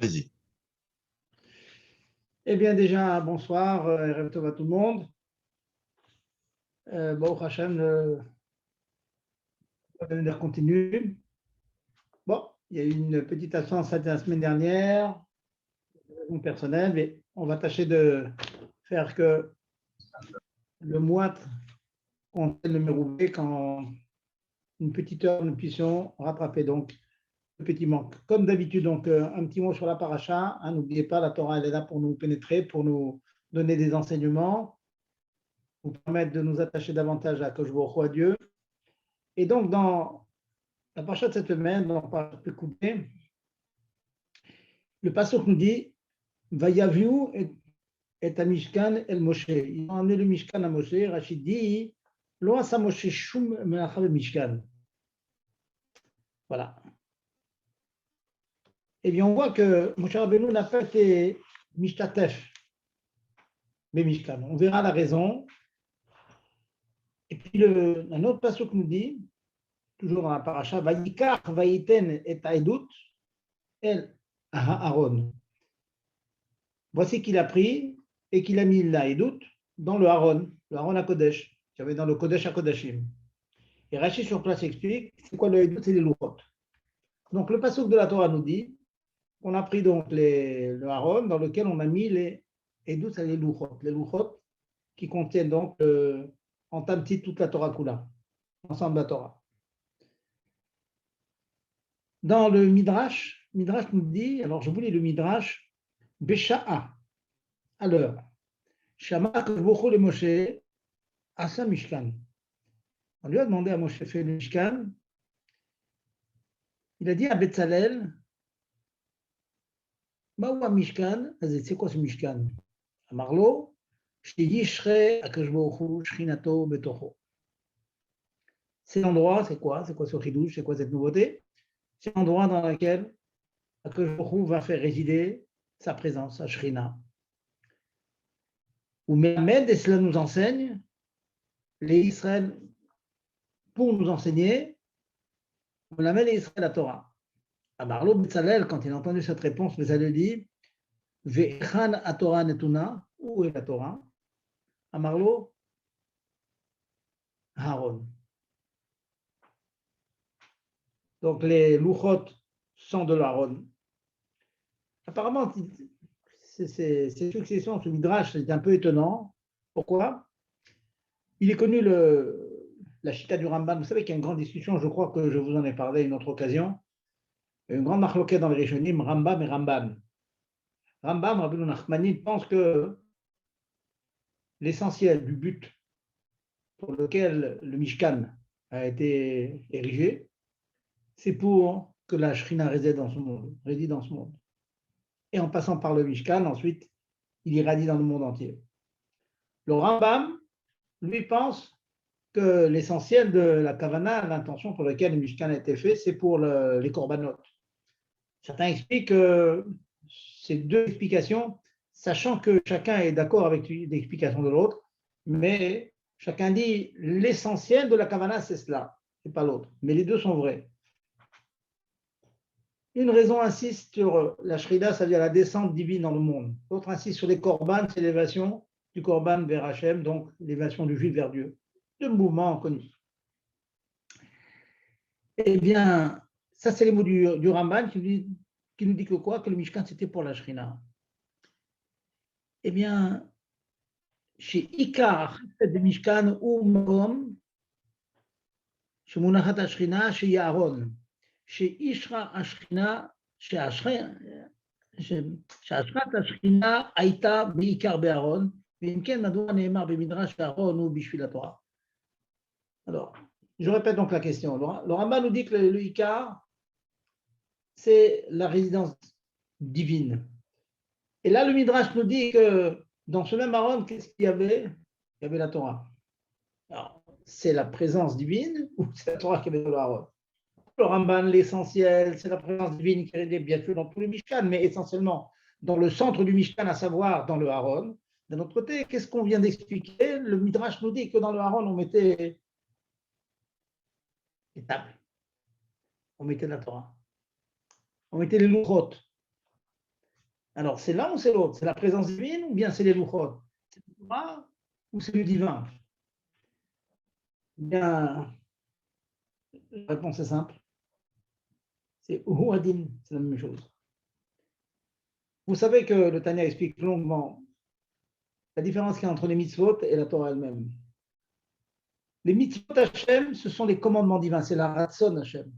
Vas-y. Eh bien déjà, bonsoir, Erev Tov à tout le monde. Baruch Hashem, le webinaire continue. Bon, il y a eu une petite absence la semaine dernière, raison personnelle, mais on va tâcher de faire que le mois contienne le Mérouvé qu'en une petite heure, nous puissions rattraper donc le petit manque. Comme d'habitude, donc un petit mot sur la paracha. N'oubliez pas, la Torah, elle est là pour nous pénétrer, pour nous donner des enseignements, nous permettre de nous attacher davantage à Kosh Baruch Hu, à Dieu. Et donc, dans la paracha de cette semaine, dans la paracha de Koubé, le pasuk nous dit Vayaviu et à Mishkan el Moshe. Ils ont amené le Mishkan à Moshe. Rachid dit Lo asa Moshe shum melacha le Mishkan. Voilà. Eh bien, on voit que Moshe Rabbeinu n'a pas été Mishtatef, mais Mishkan. On verra la raison. Et puis, un autre pasuk nous dit, toujours dans la paracha, Vayikach vayiten et Aedut el Aaron. Voici qu'il a pris et qu'il a mis l'Aedut dans le Aaron à Kodesh, qui avait dans le Kodesh à Kodashim. Et Rachid sur place explique, c'est quoi le Aedut? C'est les Louchot. Donc le pasuk de la Torah nous dit qu'on a pris donc le Aaron dans lequel on a mis les Aedut, c'est les Louchot qui contiennent donc en tamtit toute la Torah Kula, l'ensemble de la Torah. Dans le Midrash nous dit, alors je vous lis le Midrash, Besha'a, à l'heure, Shama Kavbocho le Moshe, Asa Mishkan. On lui a demandé à Moshe fait le Mishkan. Il a dit à Betzalel, Maoua Mishkan, c'est quoi ce Mishkan? À Marlo, Sheyishre Akashbochu, Shrinato Betocho. C'est l'endroit, c'est quoi? C'est quoi ce chidouche? C'est quoi cette nouveauté? C'est l'endroit dans lequel Akashbochu va faire résider sa présence, sa Shrina. Ou Mehmed, et cela nous enseigne, les Israël, pour nous enseigner, on amène les Israël à la Torah. À Marlo, Betzalel, quand il a entendu cette réponse, Betzalel dit Ve'echan à Torah netuna, où est la Torah? À Marlo, Aaron. Donc les louchot sont de l'Aaron. Apparemment, ces successions, ce midrash, c'est un peu étonnant. Pourquoi? Il est connu la chita du Ramban. Vous savez qu'il y a une grande discussion, je crois que je vous en ai parlé à une autre occasion. Une grande marloquette dans les Rishonim, Rambam et Ramban. Rambam, Rabbeinu Nachmani, pense que l'essentiel du but pour lequel le Mishkan a été érigé, c'est pour que la Shrina réside dans ce monde. Et en passant par le Mishkan, ensuite, il irradie dans le monde entier. Le Rambam, lui, pense que l'essentiel de la Kavana, l'intention pour laquelle le Mishkan a été fait, c'est pour les korbanot. Certains expliquent ces deux explications, sachant que chacun est d'accord avec l'explication de l'autre, mais chacun dit l'essentiel de la Kavana, c'est cela, et pas l'autre. Mais les deux sont vrais. Une raison insiste sur la Shrida, c'est-à-dire la descente divine dans le monde. L'autre insiste sur les korban, c'est l'élévation du korban vers Hachem, donc l'élévation du juif vers Dieu. Deux mouvements connus. Eh bien, ça c'est les mots du Ramban qui nous dit que quoi? Que le Mishkan c'était pour la Shrina. Eh bien, chez Ikar, de Mishkan ou Makom, chez Munachat Ashrina, chez Yaharon, chez Ishra Ashrina, chez Ashrat Ashrina, Aïta, Beikar Be'aron, Vimken Madoua Nehemar Bemidrash Aron ou Bishvil la Torah. Alors, je répète donc la question. Le Rambam nous dit que le Ikar, c'est la résidence divine. Et là, le Midrash nous dit que dans ce même Aaron, qu'est-ce qu'il y avait? Il y avait la Torah. Alors, c'est la présence divine ou c'est la Torah qui avait dans le Aaron? Le Ramban, l'essentiel, c'est la présence divine qui est bien sûr dans tous les Mishkan, mais essentiellement dans le centre du Mishkan, à savoir dans le Aaron. D'un autre côté, qu'est-ce qu'on vient d'expliquer? Le Midrash nous dit que dans le Aaron, on mettait les tables, on mettait la Torah, on mettait les louchot. Alors, c'est l'un ou c'est l'autre? C'est la présence divine ou bien c'est les louchot? C'est le Torah ou c'est le divin? Eh bien, la réponse est simple. C'est Ouadim, c'est la même chose. Vous savez que le Tanya explique longuement la différence qu'il y a entre les mitzvot et la Torah elle-même. Les mitzvot Hashem, ce sont les commandements divins, c'est la ratson Hashem.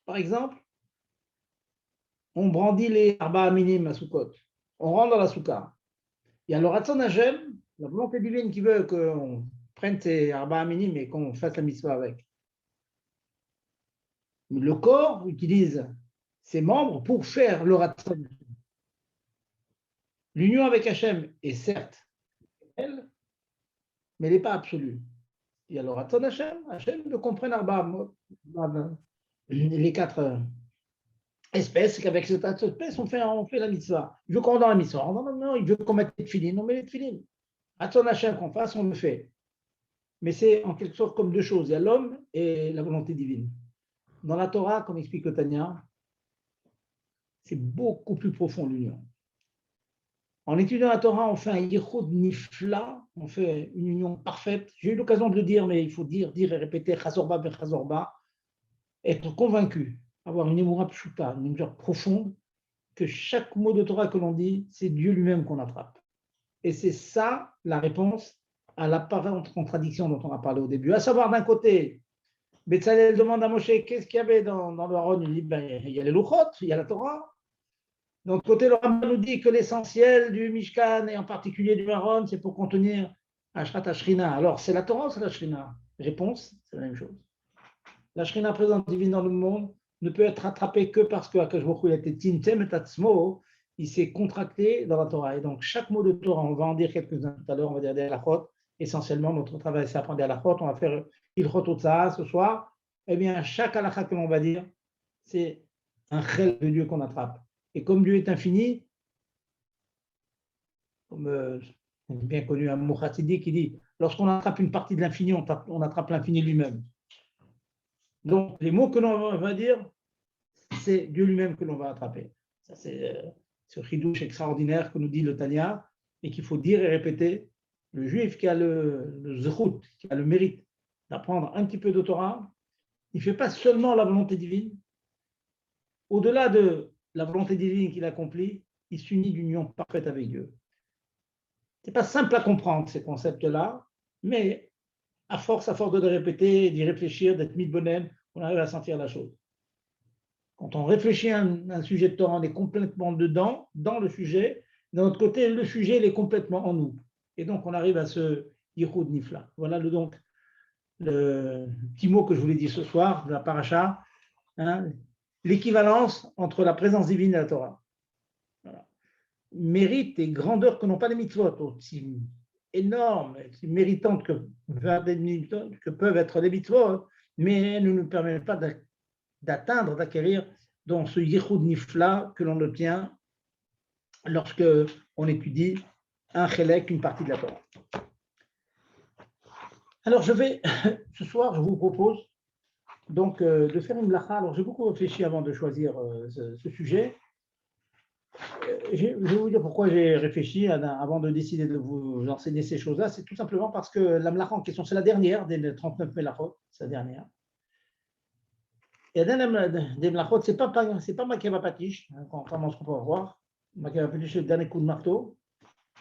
Par exemple, on brandit les arba minim à Sukkot, on rentre dans la soukha. Il y a le ratson Hashem, la volonté divine qui veut qu'on prenne ces arba minim et qu'on fasse la mitzvah avec. Le corps utilise ses membres pour faire le ratson. L'union avec Hashem est certes elle, mais elle n'est pas absolue. Il y a le ratson Hashem, Hashem veut qu'on prenne les quatre espèces, qu'avec cette espèce, on fait la mitzvah. Il veut qu'on dans la mitzvah. Non, il veut qu'on mette les tefilines, on met les tefilines. Ratson Hashem qu'on fasse, on le fait. Mais c'est en quelque sorte comme deux choses. Il y a l'homme et la volonté divine. Dans la Torah, comme explique le Tanya, c'est beaucoup plus profond l'union. En étudiant la Torah, on fait un yichud nifla, on fait une union parfaite. J'ai eu l'occasion de le dire, mais il faut dire et répéter, chazorba be chazorba, être convaincu, avoir une émoura pshuta, une mesure profonde, que chaque mot de Torah que l'on dit, c'est Dieu lui-même qu'on attrape. Et c'est ça la réponse à l'apparente contradiction dont on a parlé au début. À savoir, d'un côté, Betzalel demande à Moshe qu'est-ce qu'il y avait dans le Aaron. Il dit il y a les Luchot, il y a la Torah. De l'autre côté, le Rambam nous dit que l'essentiel du Mishkan et en particulier du Aaron, c'est pour contenir Ashrat Ashrina. Alors, c'est la Torah ou c'est la Shrina? Réponse, c'est la même chose. La Shrina présente divine dans le monde ne peut être rattrapée que parce que Akash Baruch Hu a été Tintem et Tatzmo, il s'est contracté dans la Torah. Et donc, chaque mot de Torah, on va en dire quelques-uns tout à l'heure, on va dire des halachot. Essentiellement, notre travail, c'est apprendre des halachot. On va faire Ilchot Otsaha ce soir. Eh bien, chaque halakha que l'on va dire, c'est un chel de Dieu qu'on attrape. Et comme Dieu est infini, comme bien connu un Mouchatzidi qui dit, lorsqu'on attrape une partie de l'infini, on attrape l'infini lui-même. Donc, les mots que l'on va dire, c'est Dieu lui-même que l'on va attraper. Ça, c'est ce chidouche extraordinaire que nous dit le Tanya et qu'il faut dire et répéter. Le juif qui a le zechut, qui a le mérite d'apprendre un petit peu de Torah, il ne fait pas seulement la volonté divine. Au-delà de la volonté divine qu'il accomplit, il s'unit d'union parfaite avec Dieu. Ce n'est pas simple à comprendre ces concepts-là, mais à force de le répéter, d'y réfléchir, d'être mis de bonheur, on arrive à sentir la chose. Quand on réfléchit à un sujet de Torah, on est complètement dedans, dans le sujet. D'un autre côté, le sujet, il est complètement en nous. Et donc, on arrive à ce yichud nifla. Voilà donc le petit mot que je voulais dire ce soir de la paracha, hein, l'équivalence entre la présence divine et la Torah. Voilà. Mérite et grandeur que n'ont pas les mitzvot, aussi énormes, aussi méritantes que peuvent être les mitzvot, mais elles ne nous permettent pas d'atteindre, d'acquérir dans ce yichud nifla que l'on obtient lorsque on étudie un chélek, une partie de la Torah. Alors ce soir, je vous propose donc de faire une mlacha. Alors j'ai beaucoup réfléchi avant de choisir ce sujet. Je vais vous dire pourquoi j'ai réfléchi avant de décider de vous enseigner ces choses-là. C'est tout simplement parce que la mlacha en question, c'est la dernière des 39 melachot, c'est la dernière. Et la des melachot, c'est pas Makeva Patish, contrairement à ce qu'on peut voir. Makeva Patish, c'est le dernier coup de marteau.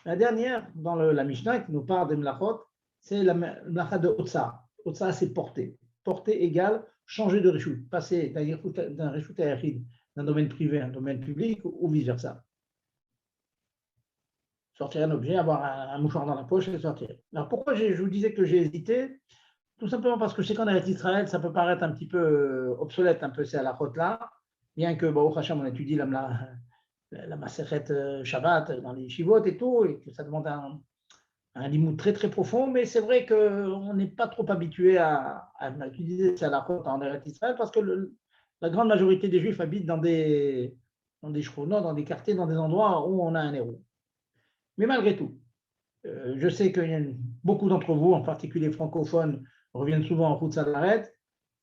La dernière, dans la Mishnah, qui nous parle des melachot, c'est la mlacha de Otsa. Otsa, c'est porter. Porter égale changer de reshut, passer d'un reshut à yachid, d'un domaine privé à un domaine public ou vice-versa. Sortir un objet, avoir un mouchoir dans la poche et sortir. Alors pourquoi je vous disais que j'ai hésité? Tout simplement parce que je sais qu'en Eretz Israël, ça peut paraître un petit peu obsolète, un peu ces halachot-là, bien que, Baruch Hashem, on étudie la Masechet Shabbat dans les Shivot et tout, et que ça demande un limoud très très profond, mais c'est vrai qu'on n'est pas trop habitué à utiliser ces halachot en Eretz Israël parce que la grande majorité des Juifs habitent dans des shchonot, dans des quartiers, dans des endroits où on a un héros. Mais malgré tout, je sais que beaucoup d'entre vous, en particulier francophones, reviennent souvent en route Salaret,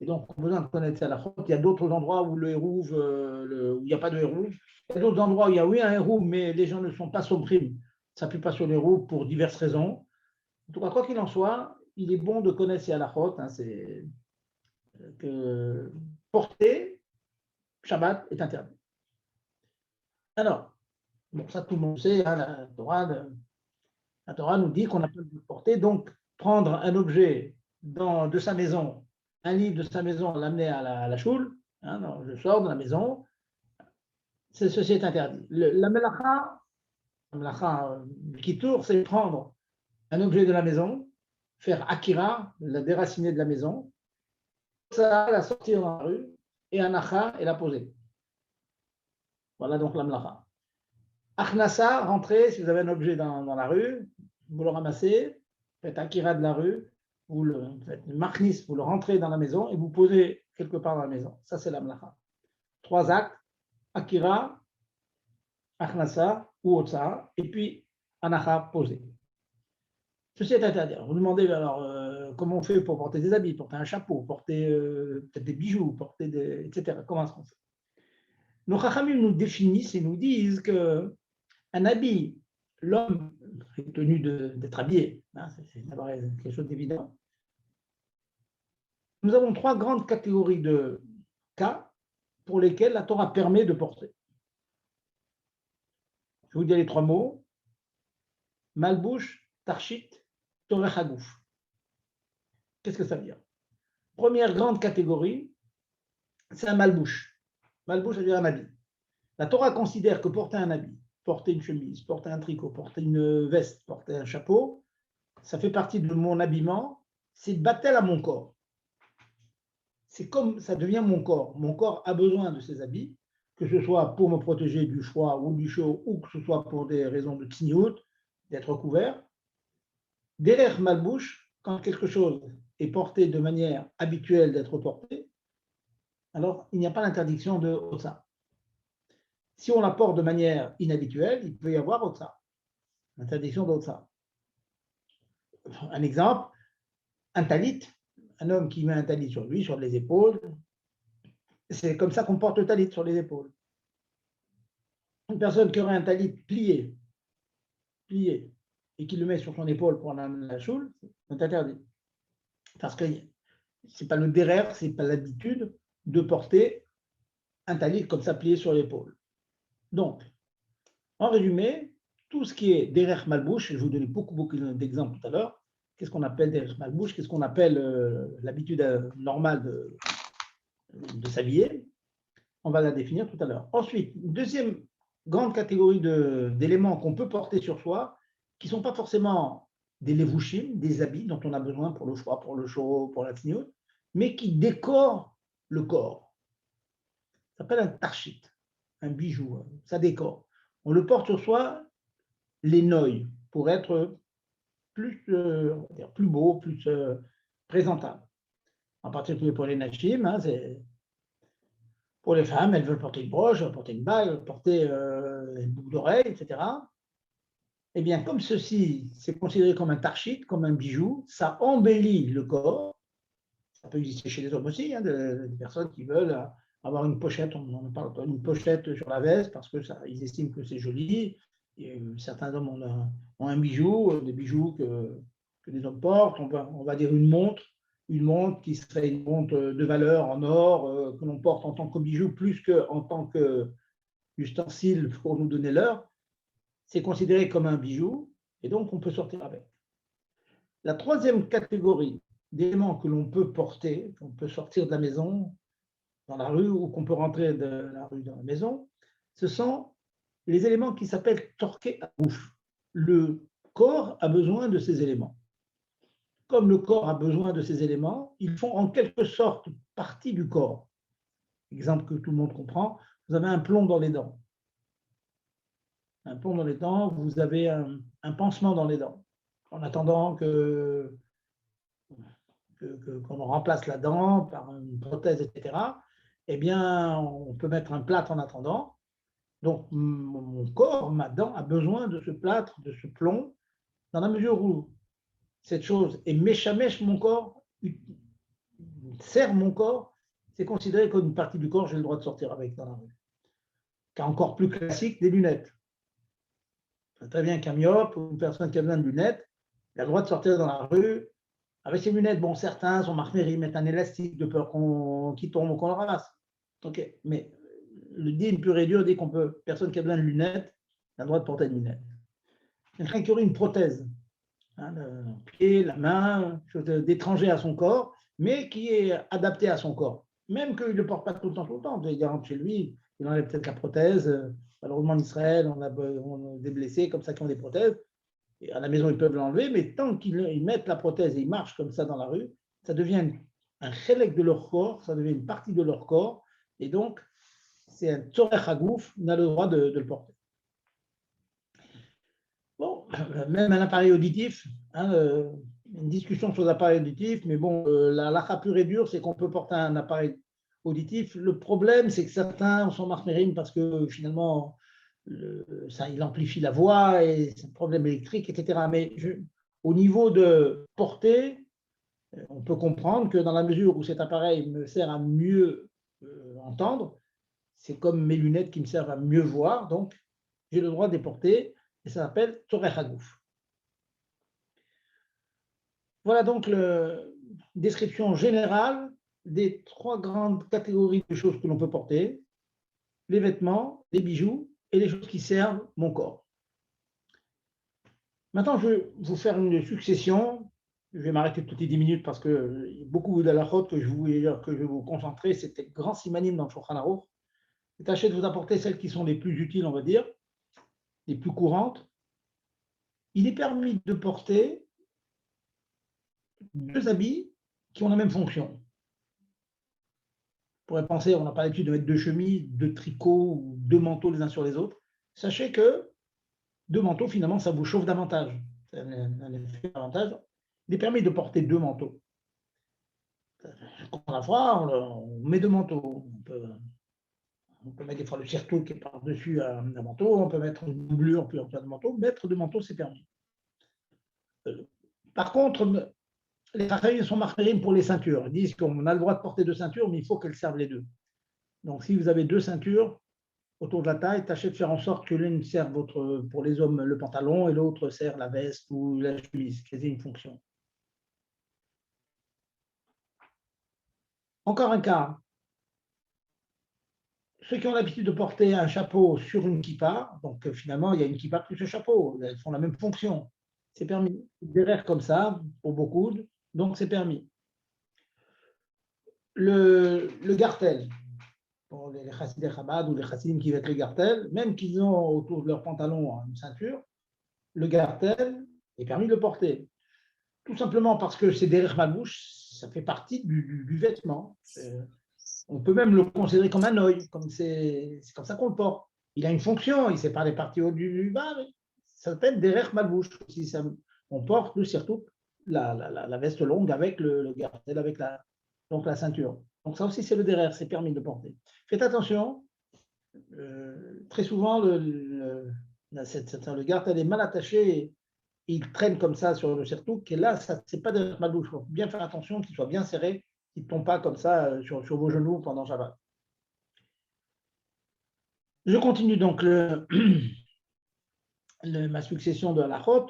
Et donc, on a besoin de connaître ça. Il y a d'autres endroits où le hérouve, où il n'y a pas de hérouve. Il y a d'autres endroits où il y a, oui, un hérouve, mais les gens ne sont pas sobrimes. Ça ne s'appuie pas sur l'hérouve pour diverses raisons. En tout cas, quoi qu'il en soit, il est bon de connaître ces halachot. C'est que porter Shabbat est interdit. Alors, bon, ça tout le monde sait, hein, la Torah nous dit qu'on n'a pas le droit de porter, donc prendre un objet de sa maison, un livre de sa maison, l'amener à la choule, hein, je sors de la maison, ceci est interdit. La melacha Kitour, c'est prendre un objet de la maison, faire akira, la déraciner de la maison, ça, la sortir dans la rue, et un acha et la poser. Voilà donc la melacha. Achnasa, rentrer, si vous avez un objet dans la rue, vous le ramassez, faites akira de la rue, vous faites une marknis, vous le rentrez dans la maison et vous posez quelque part dans la maison. Ça, c'est la melacha. 3 actes, akira, achnasa ou otsa, et puis anacha, posé. Ceci est interdit. Vous demandez alors comment on fait pour porter des habits, porter un chapeau, porter peut-être des bijoux, porter etc. Comment est-ce qu'on fait? Nos chachamim nous définissent et nous disent qu'un habit, l'homme est tenu d'être habillé, hein, c'est d'abord quelque chose d'évident. Nous avons 3 grandes catégories de cas pour lesquels la Torah permet de porter. Je vous dis les 3 mots: malbouche, tarshit, torech hagouf. Qu'est-ce que ça veut dire? Première grande catégorie, c'est un malbouche. Malbouche, ça veut dire un habit. La Torah considère que porter un habit, porter une chemise, porter un tricot, porter une veste, porter un chapeau, ça fait partie de mon habillement, c'est battel à mon corps. C'est comme ça devient mon corps. Mon corps a besoin de ces habits, que ce soit pour me protéger du froid ou du chaud, ou que ce soit pour des raisons de tzniut, d'être couvert. Derrière malbouche, quand quelque chose est porté de manière habituelle d'être porté, alors il n'y a pas d'interdiction de otsa. Si on la porte de manière inhabituelle, il peut y avoir otsa, l'interdiction d'otsa. Un exemple, un talit, un homme qui met un talit sur lui, sur les épaules, c'est comme ça qu'on porte le talit, sur les épaules. Une personne qui aurait un talit plié, et qui le met sur son épaule pour la choule, c'est interdit. Parce que ce n'est pas le derer, ce n'est pas l'habitude de porter un talit comme ça plié sur l'épaule. Donc, en résumé, tout ce qui est derer malbouche, je vais vous donner beaucoup d'exemples tout à l'heure. Qu'est-ce qu'on appelle derer malbouche? Qu'est-ce qu'on appelle l'habitude normale de s'habiller? On va la définir tout à l'heure. Ensuite, deuxième grande catégorie d'éléments qu'on peut porter sur soi, qui ne sont pas forcément des levushim, des habits dont on a besoin pour le froid, pour le chaud, pour la tzniut, mais qui décorent le corps. Ça s'appelle un tarshit, un bijou, ça décore. On le porte sur soi, les noïs, pour être plus beau, plus présentable. En particulier pour les nashim, hein, c'est pour les femmes, elles veulent porter une broche, elles veulent porter une bague, porter une boucle d'oreille, etc. Eh bien, comme ceci, c'est considéré comme un tarshit, comme un bijou, ça embellit le corps. Ça peut exister chez les hommes aussi, hein, des personnes qui veulent avoir une pochette, on en parle, une pochette sur la veste parce qu'ils estiment que c'est joli. Et certains hommes ont un bijou, des bijoux que les hommes portent. On va dire une montre qui serait une montre de valeur en or, que l'on porte en tant que bijou plus qu'en tant qu'ustensile pour nous donner l'heure. C'est considéré comme un bijou et donc on peut sortir avec. La troisième catégorie d'éléments que l'on peut porter, qu'on peut sortir de la maison, dans la rue, ou qu'on peut rentrer de la rue dans la maison, ce sont les éléments qui s'appellent torqué à bouffe. Le corps a besoin de ces éléments. Comme le corps a besoin de ces éléments, ils font en quelque sorte partie du corps. Exemple que tout le monde comprend, vous avez un plomb dans les dents. Un plomb dans les dents, vous avez un pansement dans les dents. En attendant qu'on remplace la dent par une prothèse, etc., eh bien, on peut mettre un plâtre en attendant. Donc, mon corps, ma dent, a besoin de ce plâtre, de ce plomb, dans la mesure où cette chose est méchamèche mon corps, serre mon corps, c'est considéré comme une partie du corps, j'ai le droit de sortir avec dans la rue. Car encore plus classique, des lunettes. C'est très bien qu'un myope ou une personne qui a besoin de lunettes, il a le droit de sortir dans la rue avec ses lunettes. Bon, certains sont marqués, ils mettent un élastique de peur qu'il tombe ou qu'on le ramasse. Ok, mais le din pur et dur dit qu'on peut, personne qui a besoin de lunettes, a le droit de porter des lunettes. Quelqu'un qui aurait une prothèse, hein, le pied, la main, chose d'étranger à son corps, mais qui est adapté à son corps. Même qu'il ne le porte pas tout le temps. Il rentre chez lui, il enlève peut-être la prothèse. Malheureusement, en Israël, on a des blessés comme ça qui ont des prothèses. Et à la maison, ils peuvent l'enlever, mais tant qu'ils mettent la prothèse et ils marchent comme ça dans la rue, ça devient un chélek de leur corps, ça devient une partie de leur corps, et donc c'est un tzorech hagouf, on a le droit de le porter. Bon, même un appareil auditif, hein, une discussion sur l'appareil auditif, mais bon, la halakha pure et dure, c'est qu'on peut porter un appareil auditif. Le problème, c'est que certains sont marmérim parce que finalement, ça, il amplifie la voix et c'est un problème électrique, etc. Mais au niveau de portée, on peut comprendre que dans la mesure où cet appareil me sert à mieux entendre, c'est comme mes lunettes qui me servent à mieux voir, donc j'ai le droit de les porter et ça s'appelle Tzorech Hagouf. Voilà donc la description générale des 3 grandes catégories de choses que l'on peut porter, les vêtements, les bijoux et les choses qui servent mon corps. Maintenant, je vais vous faire une succession. Je vais m'arrêter toutes les 10 minutes parce que beaucoup d'halachot que je vais vous concentrer, c'était grand simanim dans le Shulchan Aruch. Tâchez de vous apporter celles qui sont les plus utiles, on va dire, les plus courantes. Il est permis de porter 2 habits qui ont la même fonction. On pourrait penser, on n'a pas l'habitude de mettre 2 chemises, 2 tricots ou 2 manteaux les uns sur les autres. Sachez que 2 manteaux, finalement, ça vous chauffe davantage. C'est un effet avantage. Il est permis de porter 2 manteaux. Quand on a froid, on met 2 manteaux. On peut mettre des fois le surtout qui est par-dessus un manteau, on peut mettre une doublure puis en plein de manteau. Mettre 2 manteaux, c'est permis. Par contre, les Chachamim sont marqués pour les ceintures. Ils disent qu'on a le droit de porter 2 ceintures, mais il faut qu'elles servent les deux. Donc, si vous avez 2 ceintures autour de la taille, tâchez de faire en sorte que l'une serve pour les hommes le pantalon et l'autre sert la veste ou la chemise, qui ait une fonction. Encore un cas. Ceux qui ont l'habitude de porter un chapeau sur une kippa, donc finalement, il y a une kippa plus le chapeau, elles font la même fonction. C'est permis. Derrière comme ça, pour beaucoup, donc c'est permis. Le gartel, pour les chassidés Chabad ou les chassidim qui mettent le gartel, même qu'ils ont autour de leur pantalon une ceinture, le gartel est permis de le porter. Tout simplement parce que c'est derrière ma bouche, ça fait partie du vêtement. On peut même le considérer comme un œil, c'est comme ça qu'on le porte. Il a une fonction, il sépare les parties hautes du bas, mais ça s'appelle derrière ma bouche. On porte surtout la veste longue avec le gartel, avec donc la ceinture. Donc ça aussi, c'est le derrière, c'est permis de porter. Faites attention, très souvent, le gartel est mal attaché et il traîne comme ça sur le surtout, et là, ce n'est pas derrière ma bouche. Il faut bien faire attention qu'il soit bien serré, qu'il ne tombe pas comme ça sur vos genoux pendant Shabbat. Je continue donc ma succession de halachot.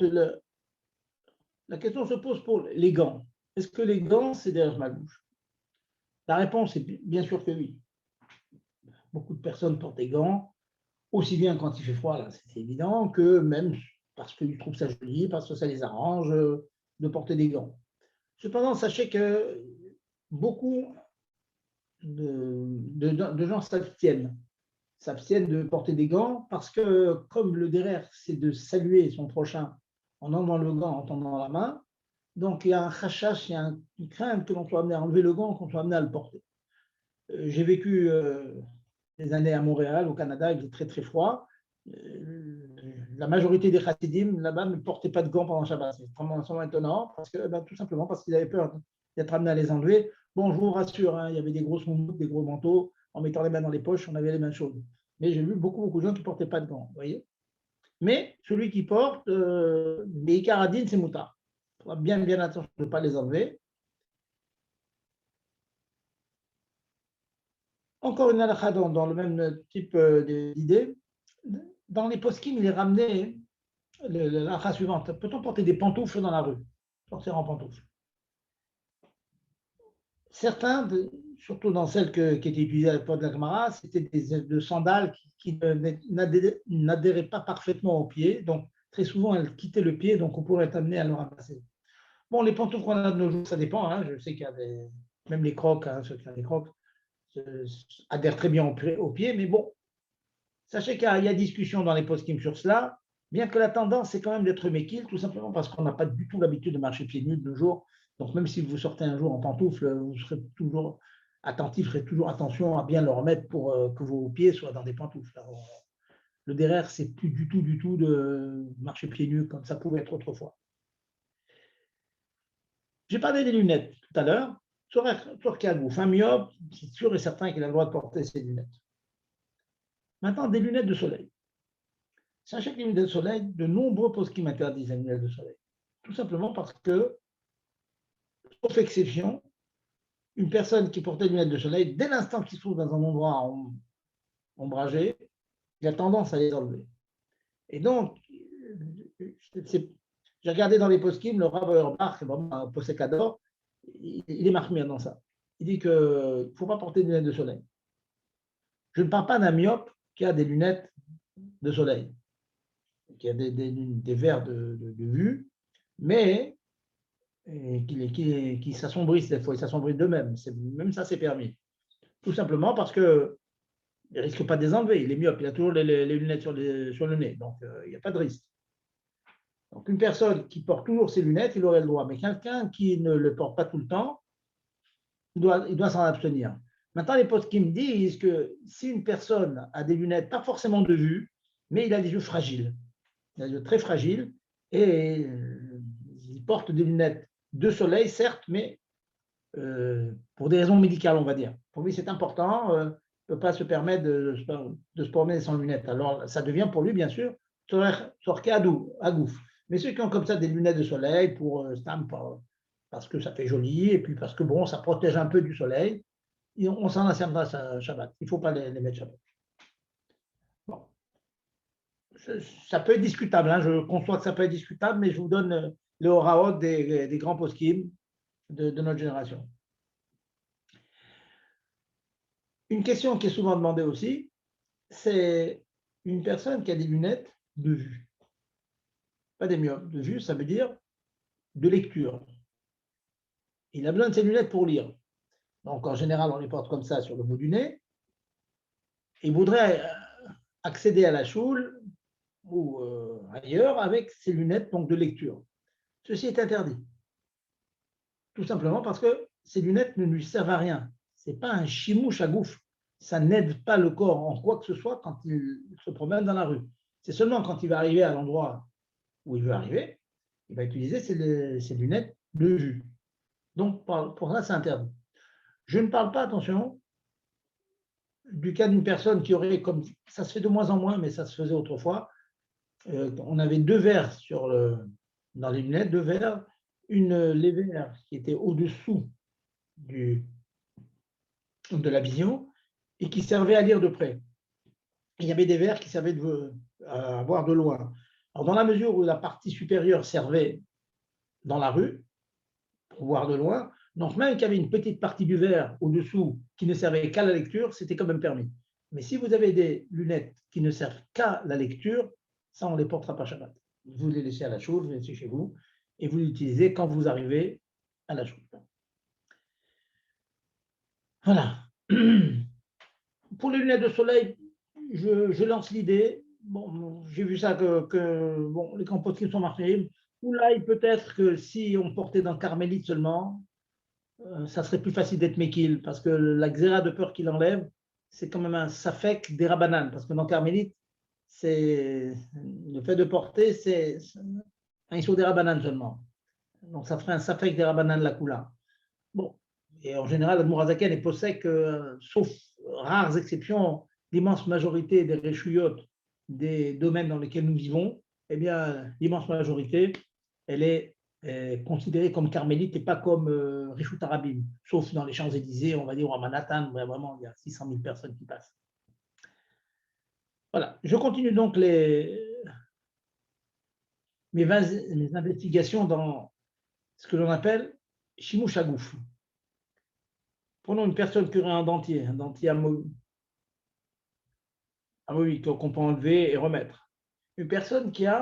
La question se pose pour les gants. Est-ce que les gants, c'est derrière ma bouche? La réponse est bien sûr que oui. Beaucoup de personnes portent des gants, aussi bien quand il fait froid, là, c'est évident, que même parce qu'ils trouvent ça joli, parce que ça les arrange de porter des gants. Cependant, sachez que beaucoup de gens s'abstiennent de porter des gants parce que, comme le derrière, c'est de saluer son prochain en enlevant le gant, en tendant la main, donc il y a un chachash, il y a une crainte que l'on soit amené à enlever le gant, qu'on soit amené à le porter. J'ai vécu des années à Montréal, au Canada, il faisait très très froid. La majorité des chassidim là-bas ne portaient pas de gants pendant Shabbat. C'est vraiment étonnant, parce que, tout simplement parce qu'ils avaient peur d'être amenés à les enlever. Bon, je vous rassure, hein, il y avait des grosses moumoutes, des gros manteaux. En mettant les mains dans les poches, on avait les mains chaudes. Mais j'ai vu beaucoup de gens qui ne portaient pas de gants, vous voyez. Mais celui qui porte, les Ikaradines, c'est moutard. Il faudra bien attention de ne pas les enlever. Encore une halakha dans le même type d'idée. Dans les poskim, il est ramené la halakha suivante. Peut-on porter des pantoufles dans la rue? Sortir en pantoufles. Certains, surtout dans celles qui étaient utilisées à l'époque de la Gemara, c'était de sandales qui n'adhéraient pas parfaitement au pied. Donc, très souvent, elles quittaient le pied, donc on pourrait être amené à le ramasser. Bon, les pantoufles qu'on a de nos jours, ça dépend. Hein. Je sais qu'il y a même les crocs, hein, ceux qui ont des crocs, adhèrent très bien au pied, mais bon, sachez qu'il y a discussion dans les post-kim sur cela, bien que la tendance, c'est quand même d'être méquille, tout simplement parce qu'on n'a pas du tout l'habitude de marcher pieds nus de nos jours. Donc, même si vous sortez un jour en pantoufles, vous serez toujours attentif, ferez toujours attention à bien le remettre pour que vos pieds soient dans des pantoufles. Alors, le derrière, c'est plus du tout de marcher pieds nus comme ça pouvait être autrefois. J'ai parlé des lunettes tout à l'heure. Sur Kagouf, un myope, c'est sûr et certain qu'il a le droit de porter ses lunettes. Maintenant, des lunettes de soleil. Sachez que les lunettes de soleil, de nombreux poskim interdisent les lunettes de soleil. Tout simplement parce que, sauf exception, une personne qui portait des lunettes de soleil, dès l'instant qu'il se trouve dans un endroit ombragé, il a tendance à les enlever. Et donc, j'ai regardé dans les poskim, le Rav Auerbach, c'est vraiment un possécador, il est marmire dans ça. Il dit qu'il ne faut pas porter des lunettes de soleil. Je ne parle pas d'un myope qui a des lunettes de soleil, qui a des verres de vue, mais qui s'assombrissent des fois, ils s'assombrissent d'eux-mêmes. Même ça, c'est permis. Tout simplement parce qu'il ne risque pas de les enlever. Il est myope, il a toujours les lunettes sur le nez, donc il n'y a pas de risque. Donc une personne qui porte toujours ses lunettes, il aurait le droit, mais quelqu'un qui ne le porte pas tout le temps, il doit s'en abstenir. Maintenant, les potes qui me disent que si une personne a des lunettes, pas forcément de vue, mais il a des yeux fragiles, il a des yeux très fragiles, et il porte des lunettes de soleil, certes, mais pour des raisons médicales, on va dire. Pour lui, c'est important, il ne peut pas se permettre de se promener sans lunettes. Alors, ça devient pour lui, bien sûr, sorqué à gouf. Mais ceux qui ont comme ça des lunettes de soleil parce que ça fait joli, et puis parce que bon, ça protège un peu du soleil, on s'en asservera Shabbat. Il ne faut pas les mettre Shabbat. Bon. Ça peut être discutable, hein, je conçois que ça peut être discutable, mais je vous donne le horaot des grands poskim de notre génération. Une question qui est souvent demandée aussi, c'est une personne qui a des lunettes de vue. Pas des myopes, de vue, ça veut dire de lecture. Il a besoin de ses lunettes pour lire. Donc, en général, on les porte comme ça sur le bout du nez. Il voudrait accéder à la choule ou ailleurs avec ses lunettes donc, de lecture. Ceci est interdit. Tout simplement parce que ces lunettes ne lui servent à rien. Ce n'est pas un chimouche à gouffre. Ça n'aide pas le corps en quoi que ce soit quand il se promène dans la rue. C'est seulement quand il va arriver à l'endroit où il veut arriver, il va utiliser ses lunettes de vue. Donc, pour ça, c'est interdit. Je ne parle pas, attention, du cas d'une personne qui aurait, comme ça se fait de moins en moins, mais ça se faisait autrefois, on avait deux verres dans les lunettes, deux verres, les verres qui étaient au-dessous de la vision et qui servaient à lire de près. Il y avait des verres qui servaient à voir de loin. Alors, dans la mesure où la partie supérieure servait dans la rue, pour voir de loin, donc même qu'il y avait une petite partie du verre au-dessous qui ne servait qu'à la lecture, c'était quand même permis. Mais si vous avez des lunettes qui ne servent qu'à la lecture, ça, on ne les portera pas Shabbat. Vous les laissez à la choule, vous les laissez chez vous, et vous les utilisez quand vous arrivez à la choule. Voilà. Pour les lunettes de soleil, je lance l'idée. Bon, j'ai vu ça que bon, les composts qui sont marqués. Ou là, peut-être que si on portait dans Carmélite seulement, ça serait plus facile d'être méquille, parce que la xéra de peur qu'il enlève, c'est quand même un safek des rabananes, parce que dans Carmélite, le fait de porter, c'est un issue des rabananes seulement. Donc ça ferait un safek des rabananes la coula. Bon, et en général, le Mourazaken est possède que, sauf rares exceptions, l'immense majorité des réchouillottes des domaines dans lesquels nous vivons, eh bien, l'immense majorité, elle est considéré comme carmélite et pas comme Rishut Harabim, sauf dans les Champs-Élysées, on va dire, ou à Manhattan, où vraiment il y a 600 000 personnes qui passent. Voilà, je continue donc mes investigations dans ce que l'on appelle Shimush Hagouf. Prenons une personne qui aurait un dentier amovible qu'on peut enlever et remettre. Une personne qui est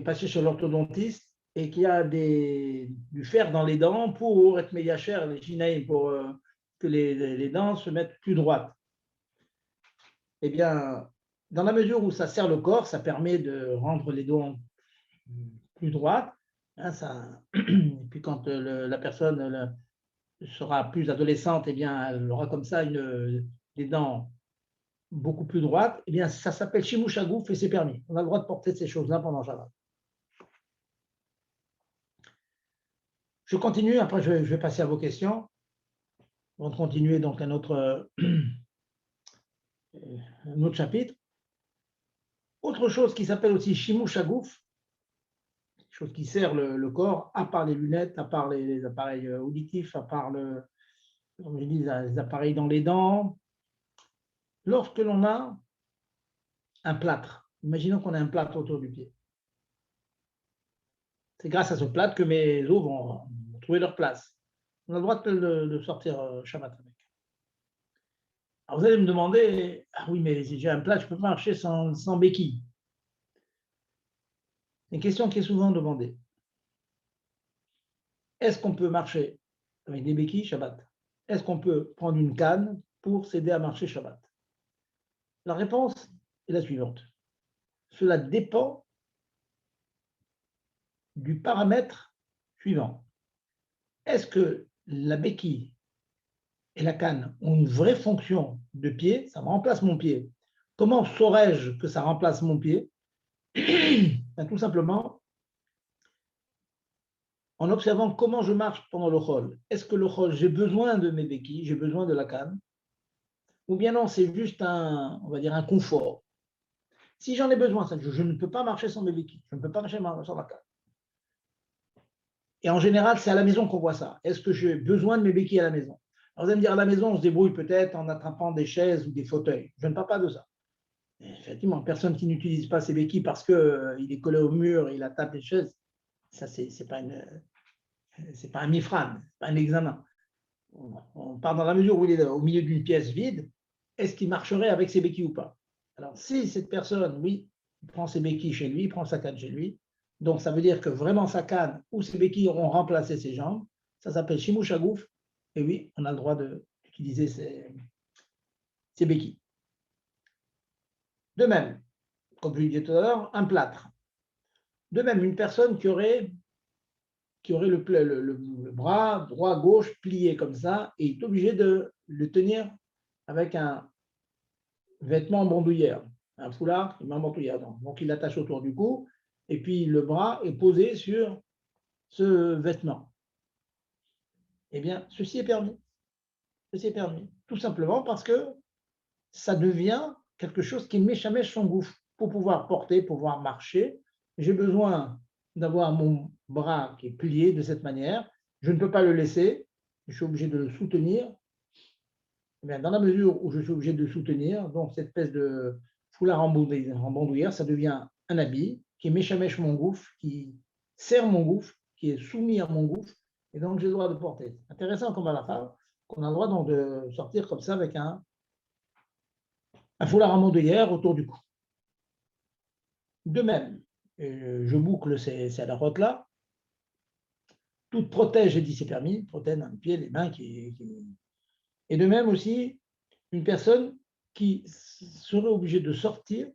passée chez l'orthodontiste et qui a du fer dans les dents pour être médiachère, les chinaïs, pour que les dents se mettent plus droites. Eh bien, dans la mesure où ça sert le corps, ça permet de rendre les dents plus droites. Hein, et puis quand la personne sera plus adolescente, eh bien, elle aura comme ça des dents beaucoup plus droites. Eh bien, ça s'appelle Shimush Hagouf et c'est permis. On a le droit de porter ces choses-là pendant Shabbat. Je continue, après je vais passer à vos questions. On va continuer donc un autre chapitre. Autre chose qui s'appelle aussi Shimush Hagouf, chose qui sert le corps, à part les lunettes, à part les appareils auditifs, à part comme je dis, les appareils dans les dents. Lorsque l'on a un plâtre, imaginons qu'on a un plâtre autour du pied. C'est grâce à ce plâtre que mes os vont trouver leur place. On a le droit de sortir Shabbat avec. Alors vous allez me demander, ah oui, mais si j'ai un plâtre, je ne peux pas marcher sans béquille. C'est une question qui est souvent demandée. Est-ce qu'on peut marcher avec des béquilles Shabbat? Est-ce qu'on peut prendre une canne pour s'aider à marcher Shabbat? La réponse est la suivante. Cela dépend du paramètre suivant. Est-ce que la béquille et la canne ont une vraie fonction de pied? Ça me remplace mon pied. Comment saurais-je que ça remplace mon pied? Tout simplement en observant comment je marche pendant le chol. Est-ce que le chol, j'ai besoin de mes béquilles, j'ai besoin de la canne? Ou bien non, c'est juste on va dire un confort. Si j'en ai besoin, je ne peux pas marcher sans mes béquilles, je ne peux pas marcher sans la canne. Et en général, c'est à la maison qu'on voit ça. Est-ce que j'ai besoin de mes béquilles à la maison? Alors vous allez me dire, à la maison, on se débrouille peut-être en attrapant des chaises ou des fauteuils. Je ne parle pas de ça. Et effectivement, personne qui n'utilise pas ses béquilles parce qu'il est collé au mur, il attaque les chaises, ça, c'est pas un mifran, c'est pas un examen. On part dans la mesure où il est au milieu d'une pièce vide, est-ce qu'il marcherait avec ses béquilles ou pas? Alors, si cette personne, oui, il prend ses béquilles chez lui, il prend sa canne chez lui, donc ça veut dire que vraiment sa canne ou ses béquilles auront remplacé ses jambes, ça s'appelle Shimush Hagouf, et oui, on a le droit d'utiliser ses béquilles. De même, comme je l'ai dit tout à l'heure, un plâtre. De même, une personne qui aurait le bras droit-gauche plié comme ça et est obligé de le tenir avec un vêtement en bandoulière, un foulard, une bandoulière. Donc il l'attache autour du cou et puis le bras est posé sur ce vêtement. Eh bien, ceci est permis. Ceci est permis. Tout simplement parce que ça devient quelque chose qui méchamèche son gouffre. Pour pouvoir porter, pour pouvoir marcher, j'ai besoin d'avoir mon bras qui est plié de cette manière. Je ne peux pas le laisser. Je suis obligé de le soutenir. Bien, dans la mesure où je suis obligé de le soutenir, donc cette espèce de foulard en bandoulière, ça devient un habit qui méchamèche mon gouffre, qui serre mon gouffre, qui est soumis à mon gouffre, et donc j'ai le droit de porter. Intéressant comme à la femme, qu'on a le droit donc de sortir comme ça avec un foulard en bandoulière autour du cou. De même, je boucle ces là. Toute protège, j'ai dit c'est permis, protège les pieds, les mains. Et de même aussi, une personne qui serait obligée de sortir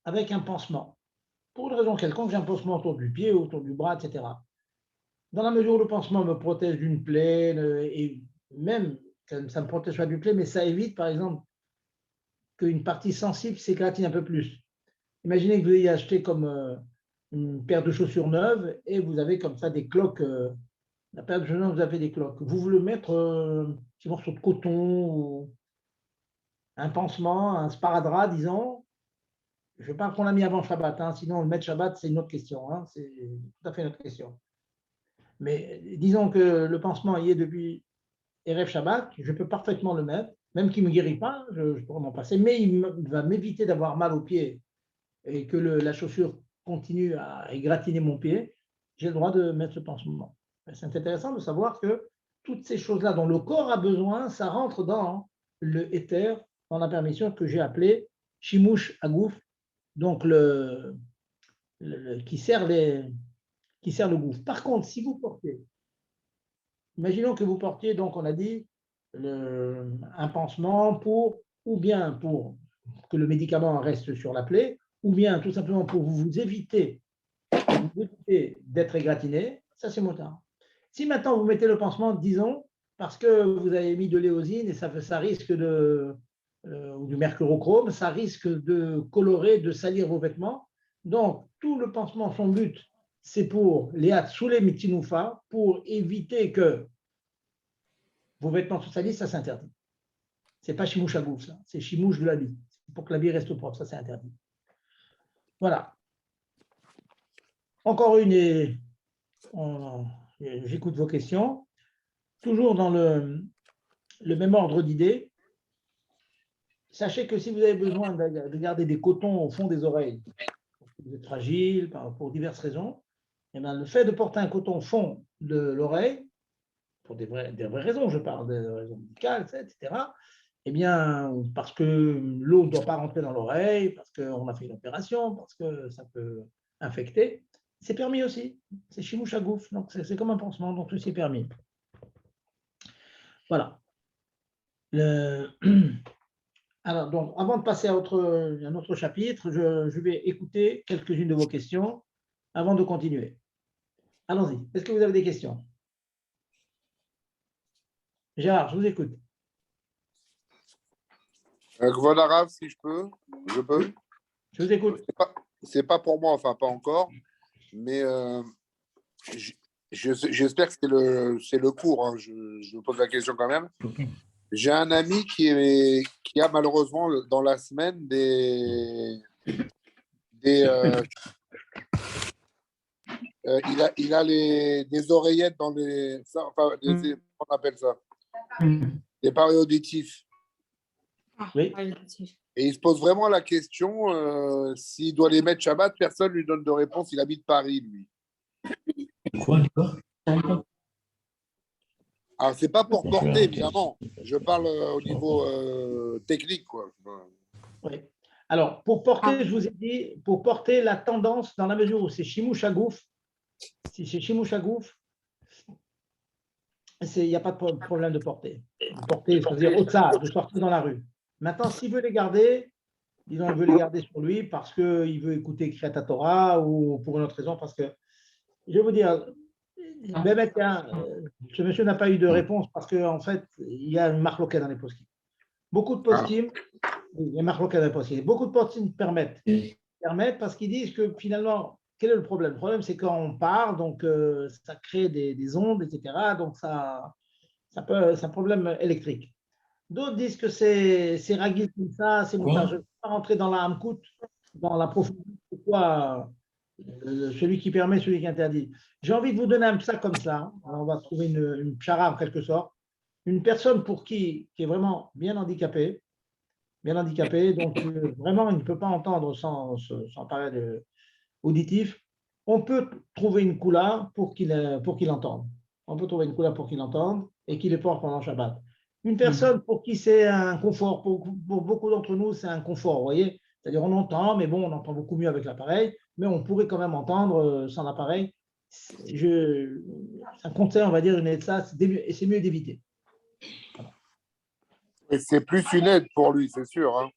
avec un pansement. Pour une raison quelconque, j'ai un pansement autour du pied, autour du bras, etc. Dans la mesure où le pansement me protège d'une plaie, et même, ça ne me protège pas d'une plaie, mais ça évite, par exemple, qu'une partie sensible s'éclatine un peu plus. Imaginez que vous ayez acheté comme une paire de chaussures neuves et vous avez comme ça des cloques. La paire de chaussures neuves, vous avez des cloques. Vous voulez mettre un petit morceau de coton ou un pansement, un sparadrap, disons. je parle qu'on l'a mis avant Shabbat, hein, sinon le mettre Shabbat, c'est une autre question, hein, c'est tout à fait une autre question. Mais disons que le pansement y est depuis Erev Shabbat, je peux parfaitement le mettre, même qu'il ne me guérit pas, je pourrais m'en passer, mais il va m'éviter d'avoir mal au pied et que la chaussure continue à égratigner mon pied, j'ai le droit de mettre ce pansement. C'est intéressant de savoir que toutes ces choses-là dont le corps a besoin, ça rentre dans le éther, dans la permission que j'ai appelée Shimush Agouf, donc qui sert le gouffre. Par contre, si vous portez, imaginons que vous portiez, donc on a dit, un pansement ou bien pour que le médicament reste sur la plaie, ou bien tout simplement pour vous éviter d'être égratigné, ça c'est motard. Si maintenant vous mettez le pansement, disons, parce que vous avez mis de l'éosine et ça risque ou du mercurochrome, ça risque de colorer, de salir vos vêtements. Donc, tout le pansement, son but, c'est pour les Hatsule Mitinoufa, pour éviter que vos vêtements se salissent, ça c'est interdit. Ce n'est pas chimouche à gouffre, ça, c'est chimouche de l'habit. Pour que l'habit reste propre, ça c'est interdit. Voilà. Encore une et j'écoute vos questions. Toujours dans le même ordre d'idées. Sachez que si vous avez besoin de garder des cotons au fond des oreilles, vous êtes fragile pour diverses raisons, et bien le fait de porter un coton au fond de l'oreille, pour des vraies raisons, je parle des raisons médicales, etc., eh bien, parce que l'eau ne doit pas rentrer dans l'oreille, parce qu'on a fait une opération, parce que ça peut infecter, c'est permis aussi. C'est chimouche à gouffre, donc c'est comme un pansement, donc tout c'est permis. Voilà. Alors, donc, avant de passer à un autre chapitre, je vais écouter quelques-unes de vos questions avant de continuer. Allons-y. Est-ce que vous avez des questions? Gérard, je vous écoute. Kvod Harav, si je peux. Je vous écoute. C'est pas pour moi, enfin pas encore, mais j'espère que c'est le cours. Hein. Je me pose la question quand même. J'ai un ami qui a malheureusement dans la semaine il a des oreillettes dans les, enfin, on appelle ça, des pareils auditifs. Oui. Et il se pose vraiment la question s'il doit les mettre Shabbat, personne ne lui donne de réponse. Il habite Paris, lui. Quoi? Alors, c'est pas pour porter, évidemment. Je parle au niveau technique, quoi. Oui. Alors, pour porter, je vous ai dit, pour porter la tendance, dans la mesure où c'est chimouche à gouffre, si c'est chimouche à gouffre, il n'y a pas de problème de porter. De porter, c'est-à-dire au-delà, de sortir dans la rue. Maintenant, s'il veut les garder, disons, il veut les garder sur lui parce qu'il veut écouter Kriyat Torah ou pour une autre raison, parce que, je vais vous dire, ce monsieur n'a pas eu de réponse parce qu'en fait, il y a une marque locale dans les poskim. Beaucoup de poskim, il y a une marque locale dans les poskim. Beaucoup de poskim permettent parce qu'ils disent que finalement, quel est le problème? Le problème, c'est quand on parle, donc ça crée des ondes, etc. Donc ça peut, c'est un problème électrique. D'autres disent que c'est raguil comme ça, c'est montage. Je ne vais pas rentrer dans la hamkout, dans la profondeur, pourquoi celui qui permet, celui qui interdit. J'ai envie de vous donner un psa comme ça. Alors on va trouver une pchara en quelque sorte. Une personne pour qui est vraiment bien handicapée, donc vraiment il ne peut pas entendre sans parler auditif. On peut trouver une coula pour qu'il entende. On peut trouver une coula pour qu'il entende et qu'il les porte pendant Shabbat. Une personne pour qui c'est un confort, pour beaucoup d'entre nous, c'est un confort, vous voyez. C'est-à-dire on entend, mais bon, on entend beaucoup mieux avec l'appareil, mais on pourrait quand même entendre sans l'appareil. C'est un conseil, on va dire, une aide ça, et c'est mieux d'éviter. Voilà. Et c'est plus une aide pour lui, c'est sûr. Hein.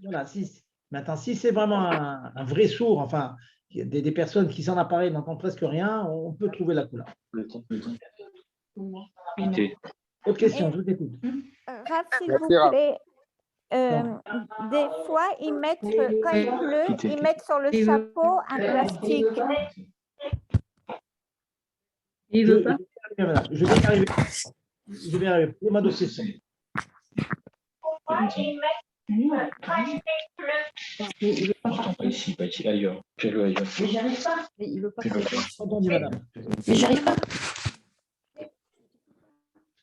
Voilà, maintenant, si c'est vraiment un vrai sourd, enfin, des personnes qui sans appareil n'entendent presque rien, on peut trouver la couleur. Autre question, je vous écoute. Raph, s'il vous plaît, des fois, ils mettent, quand il pleut, ils mettent sur le chapeau un plastique. Je vais y arriver. Posez-moi d'autres questions. Il veut pas ici, pas ici, ailleurs. Fais-le ailleurs. Mais j'arrive pas. Mais il veut pas. Entendu, madame. Mais j'arrive pas.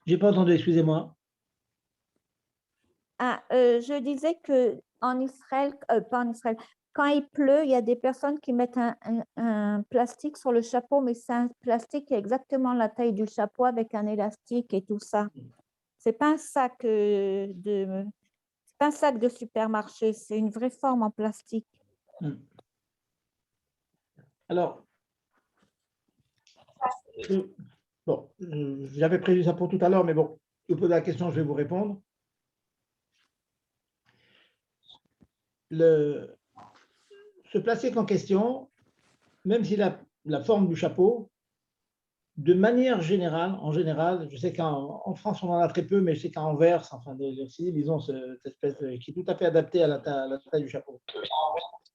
J'ai pas entendu, excusez-moi. Je disais que en Israël, pas en Israël, quand il pleut, il y a des personnes qui mettent un plastique sur le chapeau, mais c'est un plastique qui est exactement la taille du chapeau avec un élastique et tout ça. C'est pas un sac c'est pas un sac de supermarché, c'est une vraie forme en plastique. Alors, bon, j'avais prévu ça pour tout à l'heure, mais bon, je vous pose la question, je vais vous répondre. Ce plastique en question, même s'il a la forme du chapeau, de manière générale, en général, je sais qu'en France, on en a très peu, mais je sais qu'en Anvers, enfin, ils ont cette espèce qui est tout à fait adaptée à la taille du chapeau.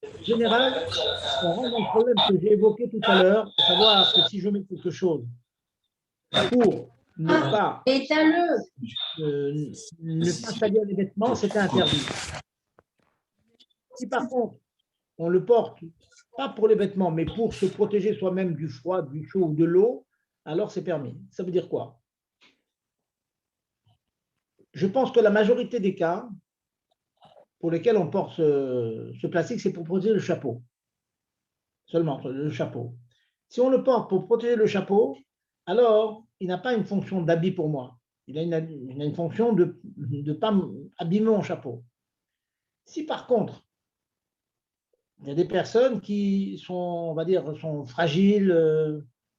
En général, on rentre dans le problème que j'ai évoqué tout à l'heure, à savoir que si je mets quelque chose pour ne pas salir les vêtements, c'était interdit. Si par contre, on le porte, pas pour les vêtements, mais pour se protéger soi-même du froid, du chaud ou de l'eau, alors c'est permis. Ça veut dire quoi? Je pense que la majorité des cas pour lesquels on porte ce plastique, c'est pour protéger le chapeau. Seulement le chapeau. Si on le porte pour protéger le chapeau, alors il n'a pas une fonction d'habit pour moi. Il a une fonction de ne pas abîmer mon chapeau. Si par contre, il y a des personnes qui sont, on va dire, sont fragiles,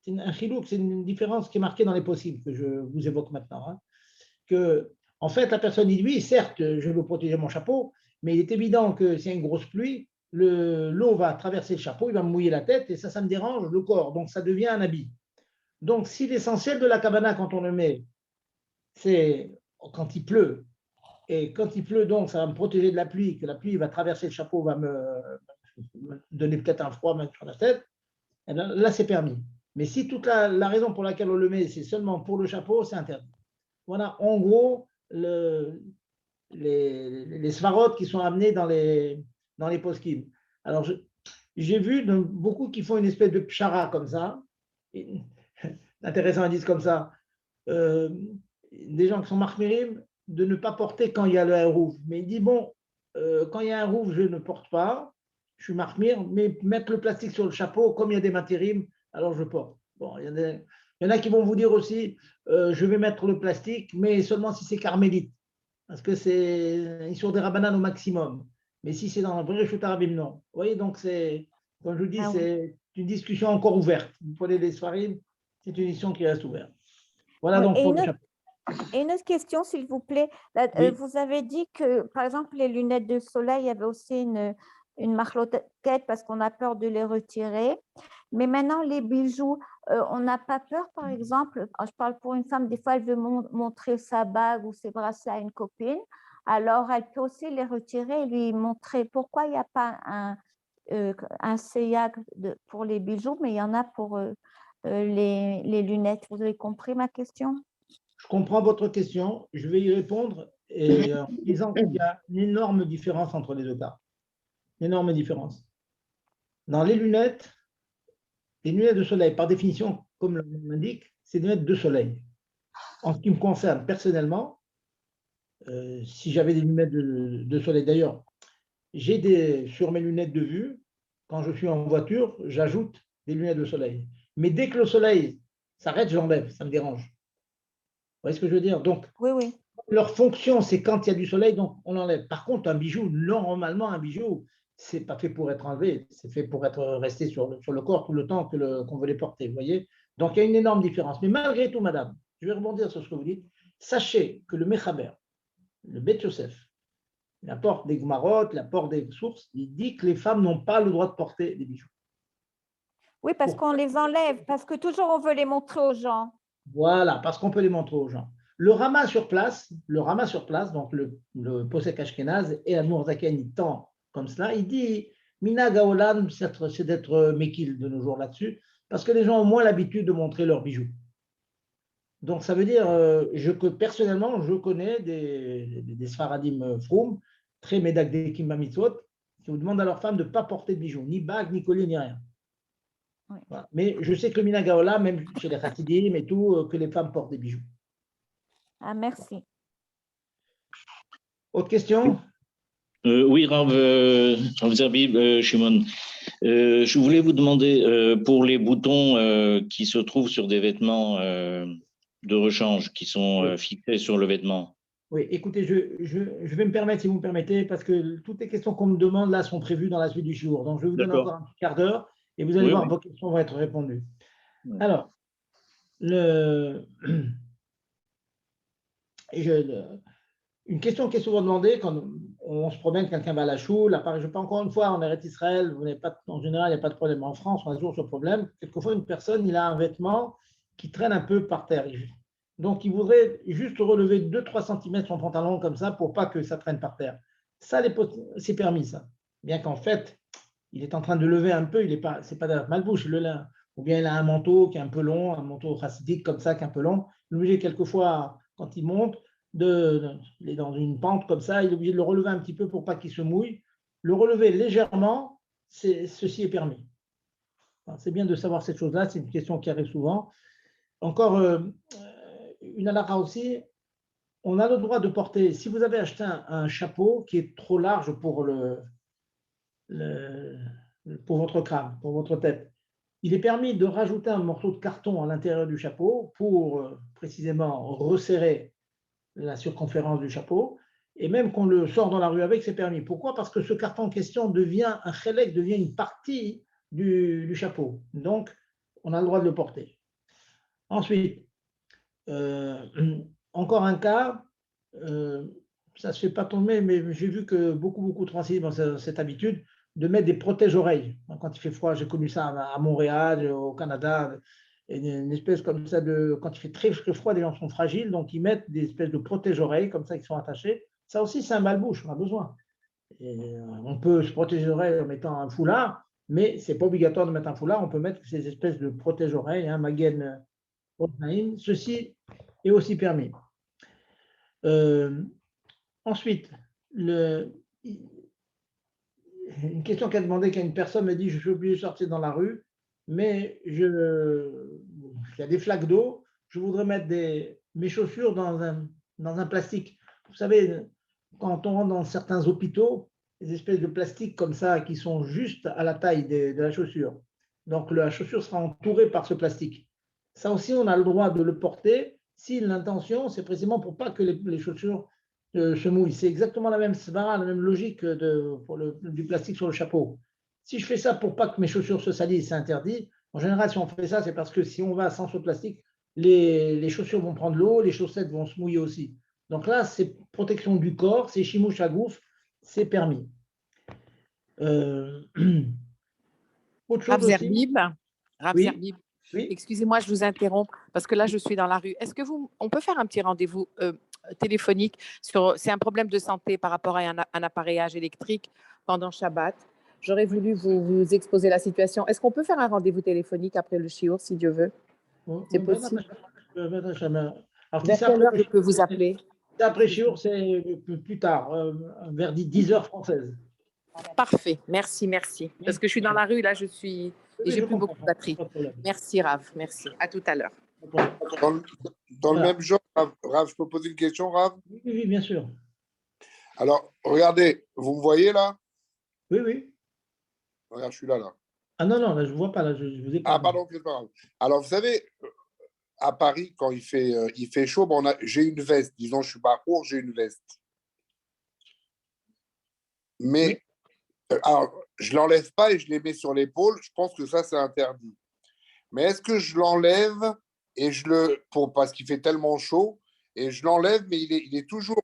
c'est un chilouk, c'est une différence qui est marquée dans les possibles que je vous évoque maintenant. Hein, que, en fait, la personne dit oui, certes, je veux protéger mon chapeau, mais il est évident que s'il y a une grosse pluie, l'eau va traverser le chapeau, il va me mouiller la tête et ça me dérange le corps. Donc, ça devient un habit. Donc, si l'essentiel de la cabana, quand on le met, c'est quand il pleut, et quand il pleut, donc, ça va me protéger de la pluie, que la pluie va traverser le chapeau, va me donner peut-être un froid même sur la tête, et là, c'est permis. Mais si toute la raison pour laquelle on le met, c'est seulement pour le chapeau, c'est interdit. Voilà, en gros, les svarotes qui sont amenés dans les poskim. Alors, j'ai vu beaucoup qui font une espèce de pshara comme ça. Intéressant, ils disent comme ça. Des gens qui sont marmirim de ne pas porter quand il y a le harouf. Mais il dit, bon, quand il y a un harouf, je ne porte pas. Je suis marmir, mais mettre le plastique sur le chapeau, comme il y a des matérim, alors je porte. Bon, il y en a qui vont vous dire aussi, je vais mettre le plastique, mais seulement si c'est carmélite. Parce que c'est sur des rabananes au maximum. Mais si c'est dans le vrai Reshut Arabim, non. Vous voyez, donc c'est, comme je vous dis, c'est une discussion encore ouverte. Vous prenez des Sfarim, c'est une discussion qui reste ouverte. Voilà donc pour le chapeau. Et une autre question, s'il vous plaît. Oui. Vous avez dit que, par exemple, les lunettes de soleil, il y avait aussi une marloquette parce qu'on a peur de les retirer. Mais maintenant, les bijoux, on n'a pas peur, par exemple, je parle pour une femme, des fois, elle veut montrer sa bague ou ses bracelets à une copine. Alors, elle peut aussi les retirer et lui montrer. Pourquoi il n'y a pas un seyag pour les bijoux, mais il y en a pour les lunettes? Vous avez compris ma question? Je comprends votre question. Je vais y répondre en disant qu'il y a une énorme différence entre les deux cas. Une énorme différence. Dans les lunettes de soleil, par définition, comme le nom l'indique, c'est des lunettes de soleil. En ce qui me concerne personnellement, si j'avais des lunettes de soleil, d'ailleurs, sur mes lunettes de vue, quand je suis en voiture, j'ajoute des lunettes de soleil. Mais dès que le soleil s'arrête, je l'enlève, ça me dérange. Vous voyez ce que je veux dire? Donc, oui. Leur fonction, c'est quand il y a du soleil, donc on l'enlève. Par contre, un bijou, normalement, un bijou, c'est pas fait pour être enlevé, c'est fait pour rester sur le corps tout le temps qu'on veut les porter, vous voyez? Donc, il y a une énorme différence. Mais malgré tout, madame, je vais rebondir sur ce que vous dites. Sachez que le Mechaber, le Bet Yosef, la porte des Gmarot, la porte des sources, il dit que les femmes n'ont pas le droit de porter des bijoux. Oui, parce qu'on les enlève, parce que toujours on veut les montrer aux gens. Voilà, parce qu'on peut les montrer aux gens. Le Rama sur place, donc le Posek Ashkenaz et Admour Zaken, il tend comme cela, il dit Mina Gaolan, c'est d'être Mekil de nos jours là-dessus, parce que les gens ont moins l'habitude de montrer leurs bijoux. Donc ça veut dire, personnellement, je connais des Sfaradim Froum très médagdekim bamitzvot, qui vous demandent à leur femme de ne pas porter de bijoux, ni bague, ni collier, ni rien. Oui. Voilà. Mais je sais que le minhag haolam, même chez les chassidim et tout, que les femmes portent des bijoux. Ah, merci. Autre question? Oui, Rav Zerbib, Shimon. Je voulais vous demander, pour les boutons qui se trouvent sur des vêtements de rechange, qui sont fixés sur le vêtement. Oui, écoutez, je vais me permettre, si vous me permettez, parce que toutes les questions qu'on me demande là sont prévues dans la suite du jour. Donc, je vais vous donner encore un petit quart d'heure et vous allez voir, vos questions vont être répondues. Oui. Alors, une question qui est souvent demandée quand on se promène, quelqu'un va à la choule, je ne sais pas, encore une fois, en Eretz Israël, en général, il n'y a pas de problème. En France, on a toujours ce problème. Quelquefois, une personne, il a un vêtement qui traîne un peu par terre. Donc, il voudrait juste relever 2-3 cm son pantalon comme ça pour pas que ça traîne par terre. Ça, c'est permis, ça. Bien qu'en fait, il est en train de lever un peu, c'est pas de la malbouche, le lin. Ou bien il a un manteau qui est un peu long, un manteau chassidique comme ça, qui est un peu long. Il est obligé quelquefois, quand il monte, il est dans une pente comme ça, il est obligé de le relever un petit peu pour pas qu'il se mouille. Le relever légèrement, ceci est permis. C'est bien de savoir cette chose-là, c'est une question qui arrive souvent. Encore une halakha aussi, on a le droit de porter, si vous avez acheté un chapeau qui est trop large pour votre crâne, pour votre tête, il est permis de rajouter un morceau de carton à l'intérieur du chapeau pour précisément resserrer la circonférence du chapeau, et même qu'on le sort dans la rue avec, c'est permis. Pourquoi? Parce que ce carton en question devient un chélek, devient une partie du chapeau. Donc, on a le droit de le porter. Ensuite, encore un cas, ça ne se fait pas tomber, mais j'ai vu que beaucoup transident dans cette habitude de mettre des protège-oreilles. Quand il fait froid, j'ai connu ça à Montréal, au Canada, une espèce comme ça quand il fait très froid, les gens sont fragiles, donc ils mettent des espèces de protège-oreilles comme ça qui sont attachés. Ça aussi, c'est un malbouche, on a besoin. Et on peut se protéger les oreilles en mettant un foulard, mais ce n'est pas obligatoire de mettre un foulard, on peut mettre ces espèces de protège-oreilles, Magen Otnaim, ceci est aussi permis. Ensuite, une question qu'a demandé qu'une personne me dit, je suis obligé de sortir dans la rue, mais il y a des flaques d'eau, je voudrais mettre mes chaussures dans un plastique. Vous savez, quand on rentre dans certains hôpitaux, des espèces de plastique comme ça qui sont juste à la taille de la chaussure. Donc la chaussure sera entourée par ce plastique. Ça aussi, on a le droit de le porter si l'intention, c'est précisément pour pas que les chaussures se mouillent. C'est exactement la même svara, la même logique du plastique sur le chapeau. Si je fais ça pour pas que mes chaussures se salissent, c'est interdit. En général, si on fait ça, c'est parce que si on va sans ce plastique, les chaussures vont prendre l'eau, les chaussettes vont se mouiller aussi. Donc là, c'est protection du corps, c'est chimouche à gouffre, c'est permis. Autre chose Rav aussi. Zerbib, Oui. excusez-moi, je vous interromps parce que là, je suis dans la rue. Est-ce que on peut faire un petit rendez-vous téléphonique c'est un problème de santé par rapport à un appareillage électrique pendant Shabbat. J'aurais voulu vous exposer la situation. Est-ce qu'on peut faire un rendez-vous téléphonique après le shiur, si Dieu veut? C'est possible. Alors, vers quelle heure je peux vous appeler? Après shiur, c'est plus tard, vers 10h française. Parfait, merci. Parce que je suis dans la rue, là, et j'ai plus beaucoup de batterie. Merci, Rav, merci. À tout à l'heure. Dans le même genre, Rav, je peux poser une question, Rav? Oui, bien sûr. Alors, regardez, vous me voyez là? Oui. Regarde, je suis là. Ah non, là, je ne vous vois pas, là, je vous ai pas. Ah, pardon, c'est pas grave. Alors, vous savez, à Paris, quand il fait chaud, j'ai une veste. Disons, je suis pas court, j'ai une veste. Mais, alors, je ne l'enlève pas et je les mets sur l'épaule. Je pense que ça, c'est interdit. Mais est-ce que je l'enlève et parce qu'il fait tellement chaud, et je l'enlève, mais il est toujours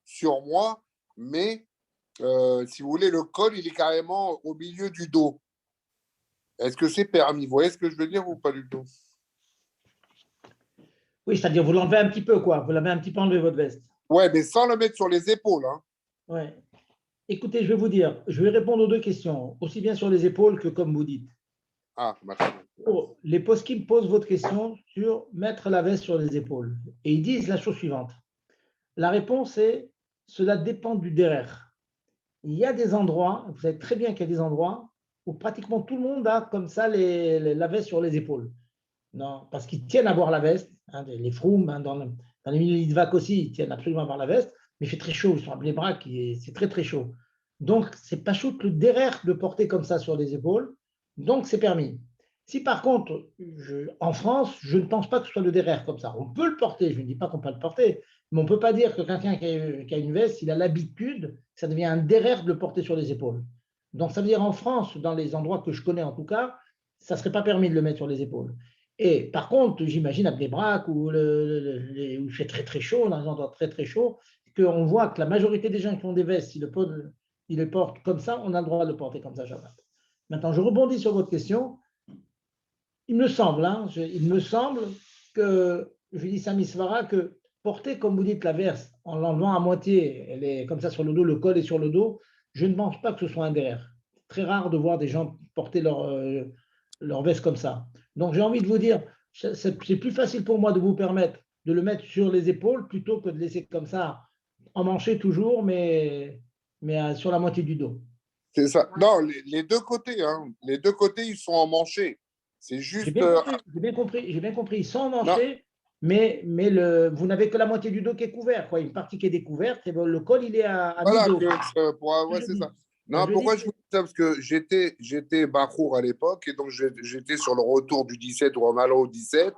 sur moi, mais si vous voulez, le col, il est carrément au milieu du dos. Est-ce que c'est permis? Vous voyez ce que je veux dire ou pas du tout? Oui, c'est-à-dire vous l'enlevez un petit peu, quoi. Vous l'avez un petit peu enlevé, votre veste. Ouais, mais sans le mettre sur les épaules. Hein. Ouais. Écoutez, je vais vous dire, je vais répondre aux deux questions, aussi bien sur les épaules que comme vous dites. Ah, d'accord. Les poskim posent votre question sur mettre la veste sur les épaules. Et ils disent la chose suivante. La réponse est, cela dépend du derrière. Il y a des endroits, vous savez très bien qu'il y a des endroits où pratiquement tout le monde a comme ça la veste sur les épaules. Non, parce qu'ils tiennent à avoir la veste, hein, les froums, hein, dans les milieux d'Idvac aussi, ils tiennent absolument à avoir la veste, mais il fait très chaud, ils sont à bras, c'est très très chaud. Donc, c'est pas chaud le derrière de porter comme ça sur les épaules, donc c'est permis. Si par contre, en France, je ne pense pas que ce soit le derrière comme ça. On peut le porter, je ne dis pas qu'on peut le porter, mais on ne peut pas dire que quelqu'un qui a une veste, il a l'habitude, ça devient un derrière de le porter sur les épaules. Donc, ça veut dire en France, dans les endroits que je connais en tout cas, ça ne serait pas permis de le mettre sur les épaules. Et par contre, j'imagine à Bnei-Brak où il fait très très chaud, dans les endroits très très chauds, qu'on voit que la majorité des gens qui ont des vestes, ils les portent comme ça, on a le droit de le porter comme ça, Shabbat. Maintenant, je rebondis sur votre question. Il me semble que, je dis ça Misvara, que porter, comme vous dites, la veste en l'enlevant à moitié, elle est comme ça sur le dos, le col est sur le dos, je ne pense pas que ce soit un derrière. C'est très rare de voir des gens porter leur veste comme ça. Donc, j'ai envie de vous dire, c'est plus facile pour moi de vous permettre de le mettre sur les épaules plutôt que de laisser comme ça, emmanché toujours, mais sur la moitié du dos. C'est ça. Non, les deux côtés, hein. Les deux côtés, ils sont emmanchés. C'est juste. J'ai bien compris. Ils sont emmanchés, mais vous n'avez que la moitié du dos qui est couvert, quoi. Une partie qui est découverte, et le col, il est à Voilà, mi-dos. ouais, c'est ça. Non, pourquoi je vous dis ça? Parce que j'étais Bachour à l'époque, et donc j'étais sur le retour du 17 ou en allant au 17,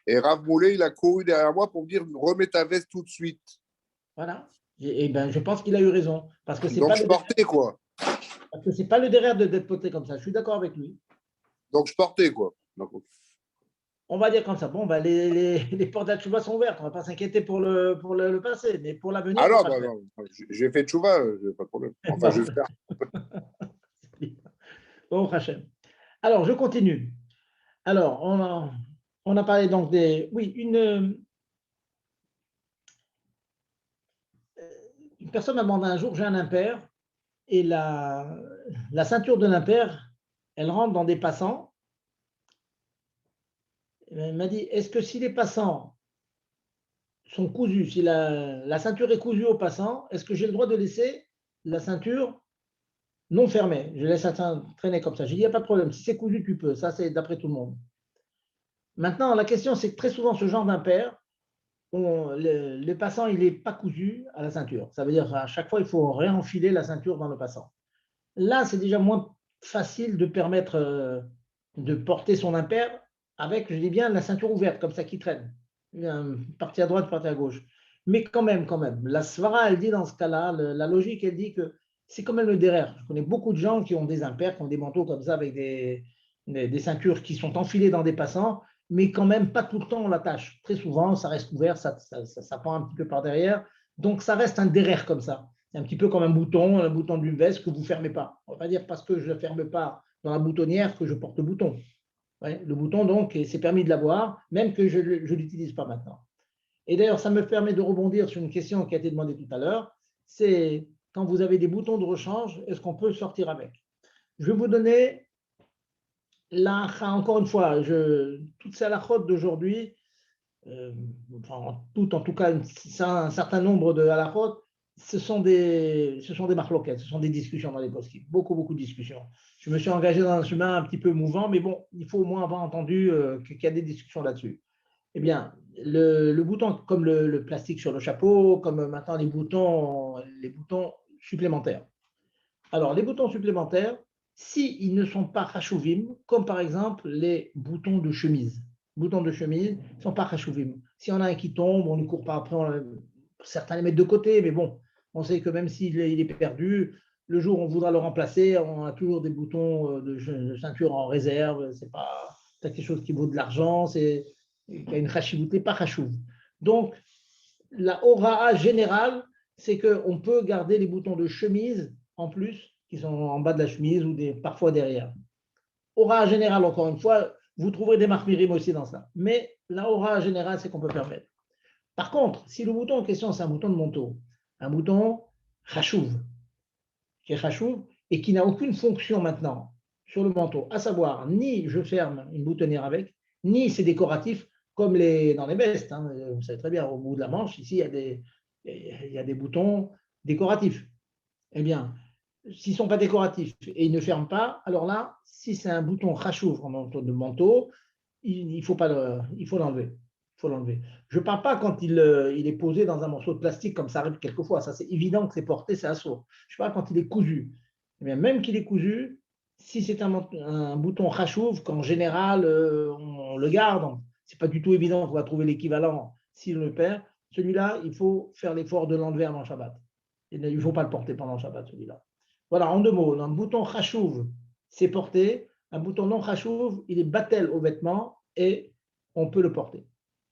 et Rav Moulet, il a couru derrière moi pour me dire remets ta veste tout de suite. Voilà. Et ben, je pense qu'il a eu raison. Parce que c'est donc pas je portais, quoi. Parce que c'est pas le derrière d'être porté comme ça. Je suis d'accord avec lui. Donc je portais, quoi. Donc, on va dire comme ça. Bon, ben, les portes de la tchouva sont ouvertes. On ne va pas s'inquiéter pour le passé, mais pour l'avenir. Ah non, j'ai fait tchouva, pas de problème. Enfin, j'espère. Bon, Hachem. Alors, je continue. Alors, on a parlé donc des. Oui, une personne m'a demandé un jour, j'ai un impair, et la ceinture de l'impair, elle rentre dans des passants. Elle m'a dit, est-ce que si les passants sont cousus, si la ceinture est cousue au passant, est-ce que j'ai le droit de laisser la ceinture non fermée? Je laisse ça traîner comme ça. J'ai dit, il n'y a pas de problème. Si c'est cousu, tu peux. Ça, c'est d'après tout le monde. Maintenant, la question, c'est que très souvent, ce genre d'impair, le passant, il n'est pas cousu à la ceinture. Ça veut dire qu'à chaque fois, il faut réenfiler la ceinture dans le passant. Là, c'est déjà moins facile de permettre de porter son impair avec, je dis bien, la ceinture ouverte, comme ça, qui traîne. Partie à droite, partie à gauche. Mais quand même, la Svara, elle dit dans ce cas-là, la logique, elle dit que c'est quand même le derrière. Je connais beaucoup de gens qui ont des impairs, qui ont des manteaux comme ça, avec des ceintures qui sont enfilées dans des passants, mais quand même pas tout le temps on l'attache. Très souvent, ça reste ouvert, ça pend un petit peu par derrière. Donc, ça reste un derrière comme ça. C'est un petit peu comme un bouton d'une veste que vous ne fermez pas. On ne va pas dire parce que je ne le ferme pas dans la boutonnière que je porte le bouton. Ouais, le bouton, donc, c'est permis de l'avoir, même que je ne l'utilise pas maintenant. Et d'ailleurs, ça me permet de rebondir sur une question qui a été demandée tout à l'heure. C'est quand vous avez des boutons de rechange, est-ce qu'on peut sortir avec? Je vais vous donner là, encore une fois, toutes ces halakhot d'aujourd'hui, en tout cas un certain nombre de halakhot, ce sont des marloquettes, ce sont des discussions dans les poskim, beaucoup de discussions. Je me suis engagé dans un chemin un petit peu mouvant, mais bon, il faut au moins avoir entendu qu'il y a des discussions là-dessus. Eh bien, le bouton, comme le plastique sur le chapeau, comme maintenant les boutons supplémentaires. Alors, les boutons supplémentaires, s'ils ne sont pas rachouvim, comme par exemple les boutons de chemise. Les boutons de chemise ne sont pas rachouvim. Si on a un qui tombe, on ne court pas après, certains les mettent de côté, mais bon, on sait que même s'il est perdu, le jour où on voudra le remplacer, on a toujours des boutons de ceinture en réserve. C'est pas quelque chose qui vaut de l'argent, qui a une chachivouté, pas chachouv. Donc, la horaa générale, c'est qu'on peut garder les boutons de chemise en plus, qui sont en bas de la chemise ou parfois derrière. Horaa générale, encore une fois, vous trouverez des marmirim aussi dans ça. Mais la horaa générale, c'est qu'on peut permettre. Par contre, si le bouton en question, c'est un bouton de manteau, un bouton chachouv, qui est chachouv et qui n'a aucune fonction maintenant sur le manteau, à savoir, ni je ferme une boutonnière avec, ni c'est décoratif comme dans les vestes. Hein. Vous savez très bien, au bout de la manche, ici, il y a des boutons décoratifs. Eh bien, s'ils ne sont pas décoratifs et ils ne ferment pas, alors là, si c'est un bouton rachouf en manteau de manteau, il faut l'enlever. Il faut l'enlever. Je ne parle pas quand il est posé dans un morceau de plastique, comme ça arrive quelquefois. Ça, c'est évident que c'est porté, c'est assaut. Je parle quand il est cousu. Eh bien, même qu'il est cousu, si c'est un bouton rachouf, qu'en général, on le garde, ce n'est pas du tout évident qu'on va trouver l'équivalent s'il le perd. Celui-là, il faut faire l'effort de l'enlever avant Shabbat. Il ne faut pas le porter pendant Shabbat, celui-là. Voilà, en 2 mots, un bouton chachouv, c'est porté. Un bouton non chachouv, il est battel au vêtement et on peut le porter.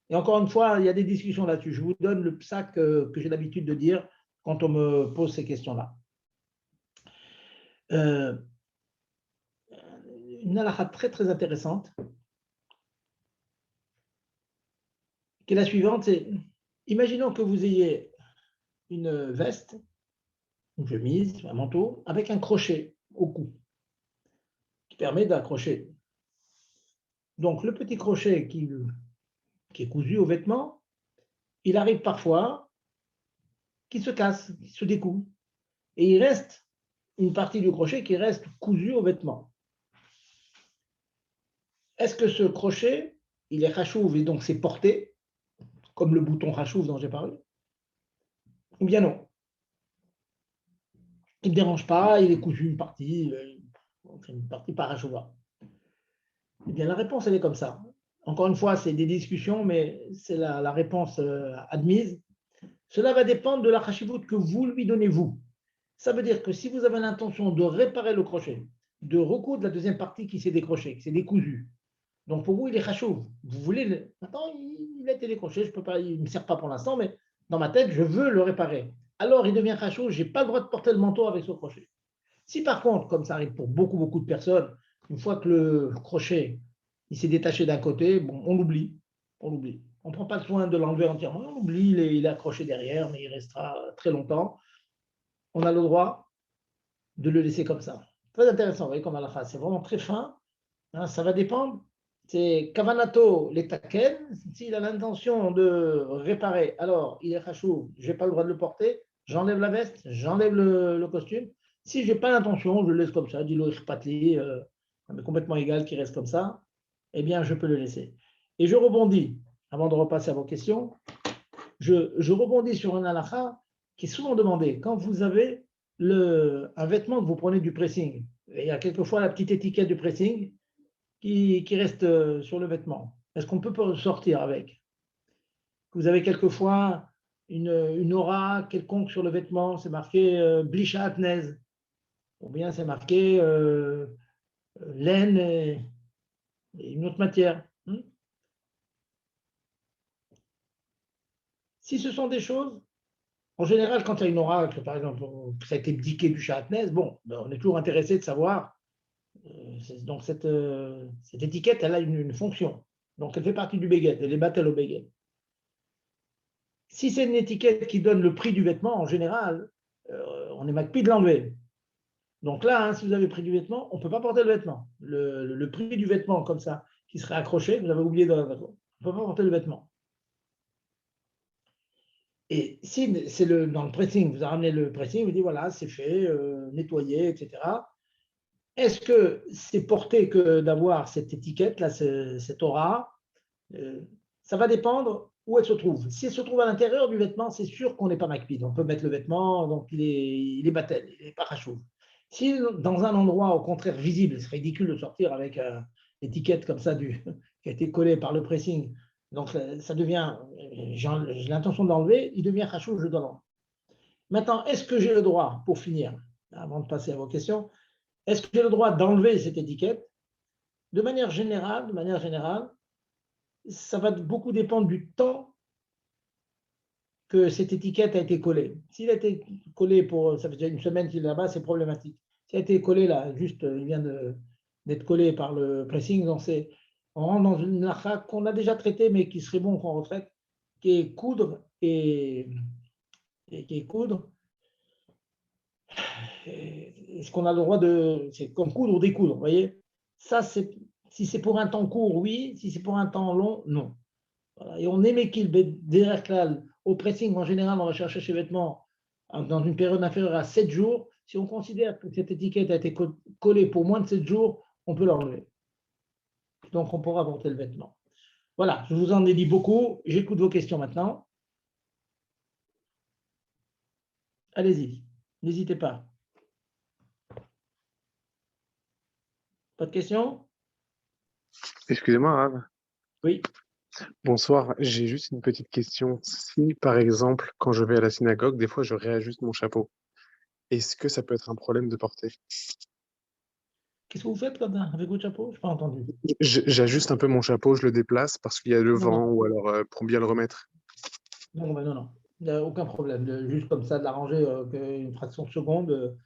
Et encore une fois, il y a des discussions là-dessus. Je vous donne le psaque que j'ai l'habitude de dire quand on me pose ces questions-là. Une halakha très très intéressante, qui est la suivante, c'est, imaginons que vous ayez une veste, une chemise, un manteau, avec un crochet au cou, qui permet d'accrocher. Donc le petit crochet qui est cousu au vêtement, il arrive parfois qu'il se casse, qu'il se découle. Et il reste une partie du crochet qui reste cousue au vêtement. Est-ce que ce crochet, il est rachouv et donc c'est porté, comme le bouton rachouv dont j'ai parlé, ou bien non? Il ne dérange pas, il est cousu une partie par rachouva. Eh bien, la réponse, elle est comme ça. Encore une fois, c'est des discussions, mais c'est la réponse admise. Cela va dépendre de la chashivut que vous lui donnez, vous. Ça veut dire que si vous avez l'intention de réparer le crochet, de recoudre la deuxième partie qui s'est décrochée, qui s'est décousue, donc pour vous, il est chachouv. Vous voulez Maintenant, il a été décroché, je peux pas, il ne me sert pas pour l'instant, mais dans ma tête, je veux le réparer. Alors, il devient chachouv, je n'ai pas le droit de porter le manteau avec ce crochet. Si par contre, comme ça arrive pour beaucoup, beaucoup de personnes, une fois que le crochet il s'est détaché d'un côté, bon, on l'oublie. On l'oublie. On ne prend pas le soin de l'enlever entièrement. On l'oublie, il est accroché derrière, mais il restera très longtemps. On a le droit de le laisser comme ça. Très intéressant, vous voyez comme halakha, c'est vraiment très fin. Hein, ça va dépendre. C'est Kavanato l'etaken. S'il a l'intention de réparer, alors il est chachou, je n'ai pas le droit de le porter, j'enlève la veste, j'enlève le costume. Si je n'ai pas l'intention, je le laisse comme ça, dis-le patli, mais complètement égal qu'il reste comme ça, eh bien je peux le laisser. Et je rebondis, avant de repasser à vos questions, je rebondis sur un halakha qui est souvent demandé. Quand vous avez un vêtement que vous prenez du pressing, il y a quelquefois la petite étiquette du pressing qui reste sur le vêtement. Est-ce qu'on peut sortir avec? Vous avez quelquefois une aura quelconque sur le vêtement, c'est marqué blisha atnez, ou bien c'est marqué laine et une autre matière. Si ce sont des choses, en général, quand il y a une aura, par exemple, ça a été bdiqué du chatnez, bon, on est toujours intéressé de savoir. Donc, cette étiquette, elle a une fonction. Donc, elle fait partie du béguet, elle est battelle au béguet. Si c'est une étiquette qui donne le prix du vêtement, en général, on est macpi de l'enlever. Donc là, si vous avez le prix du vêtement, on ne peut pas porter le vêtement. Le prix du vêtement, comme ça, qui serait accroché, vous avez oublié on ne peut pas porter le vêtement. Et si c'est dans le pressing, vous avez ramené le pressing, vous dites voilà, c'est fait, nettoyé, etc. Est-ce que c'est porté que d'avoir cette étiquette, là, cette aura? Ça va dépendre où elle se trouve. Si elle se trouve à l'intérieur du vêtement, c'est sûr qu'on n'est pas macpid. On peut mettre le vêtement, donc il est battel, il est parachouve. Si dans un endroit au contraire visible, c'est ridicule de sortir avec l'étiquette comme ça qui a été collée par le pressing. Donc ça devient, j'ai l'intention d'enlever, il devient chachou, je dois l'enlever. Maintenant, est-ce que j'ai le droit, pour finir, avant de passer à vos questions, est-ce que j'ai le droit d'enlever cette étiquette? De manière générale, ça va beaucoup dépendre du temps que cette étiquette a été collée. S'il a été collé ça fait déjà une semaine qu'il est là-bas, c'est problématique. S'il a été collé là, juste, il vient d'être collé par le pressing, donc on rentre dans une lacha qu'on a déjà traitée, mais qui serait bon qu'on retraite, qui est coudre et qui est coudre. Est-ce qu'on a le droit c'est comme coudre ou découdre, vous voyez? Ça, si c'est pour un temps court, oui. Si c'est pour un temps long, non. Voilà. Et on émet qu'il derrière au pressing, en général, on va chercher chez vêtements dans une période inférieure à 7 jours, si on considère que cette étiquette a été collée pour moins de 7 jours, on peut l'enlever. Donc, on pourra porter le vêtement. Voilà, je vous en ai dit beaucoup. J'écoute vos questions maintenant. Allez-y, n'hésitez pas. Pas de questions? Excusez-moi, Rav. Oui. Bonsoir, j'ai juste une petite question. Si, par exemple, quand je vais à la synagogue, des fois, je réajuste mon chapeau, est-ce que ça peut être un problème de porter? Qu'est-ce que vous faites avec votre chapeau? Je n'ai pas entendu. J'ajuste un peu mon chapeau, je le déplace parce qu'il y a le Non, vent non. ou alors pour bien le remettre. Non, ben non. Il n'y a aucun problème. Juste comme ça, de l'arranger une fraction de seconde,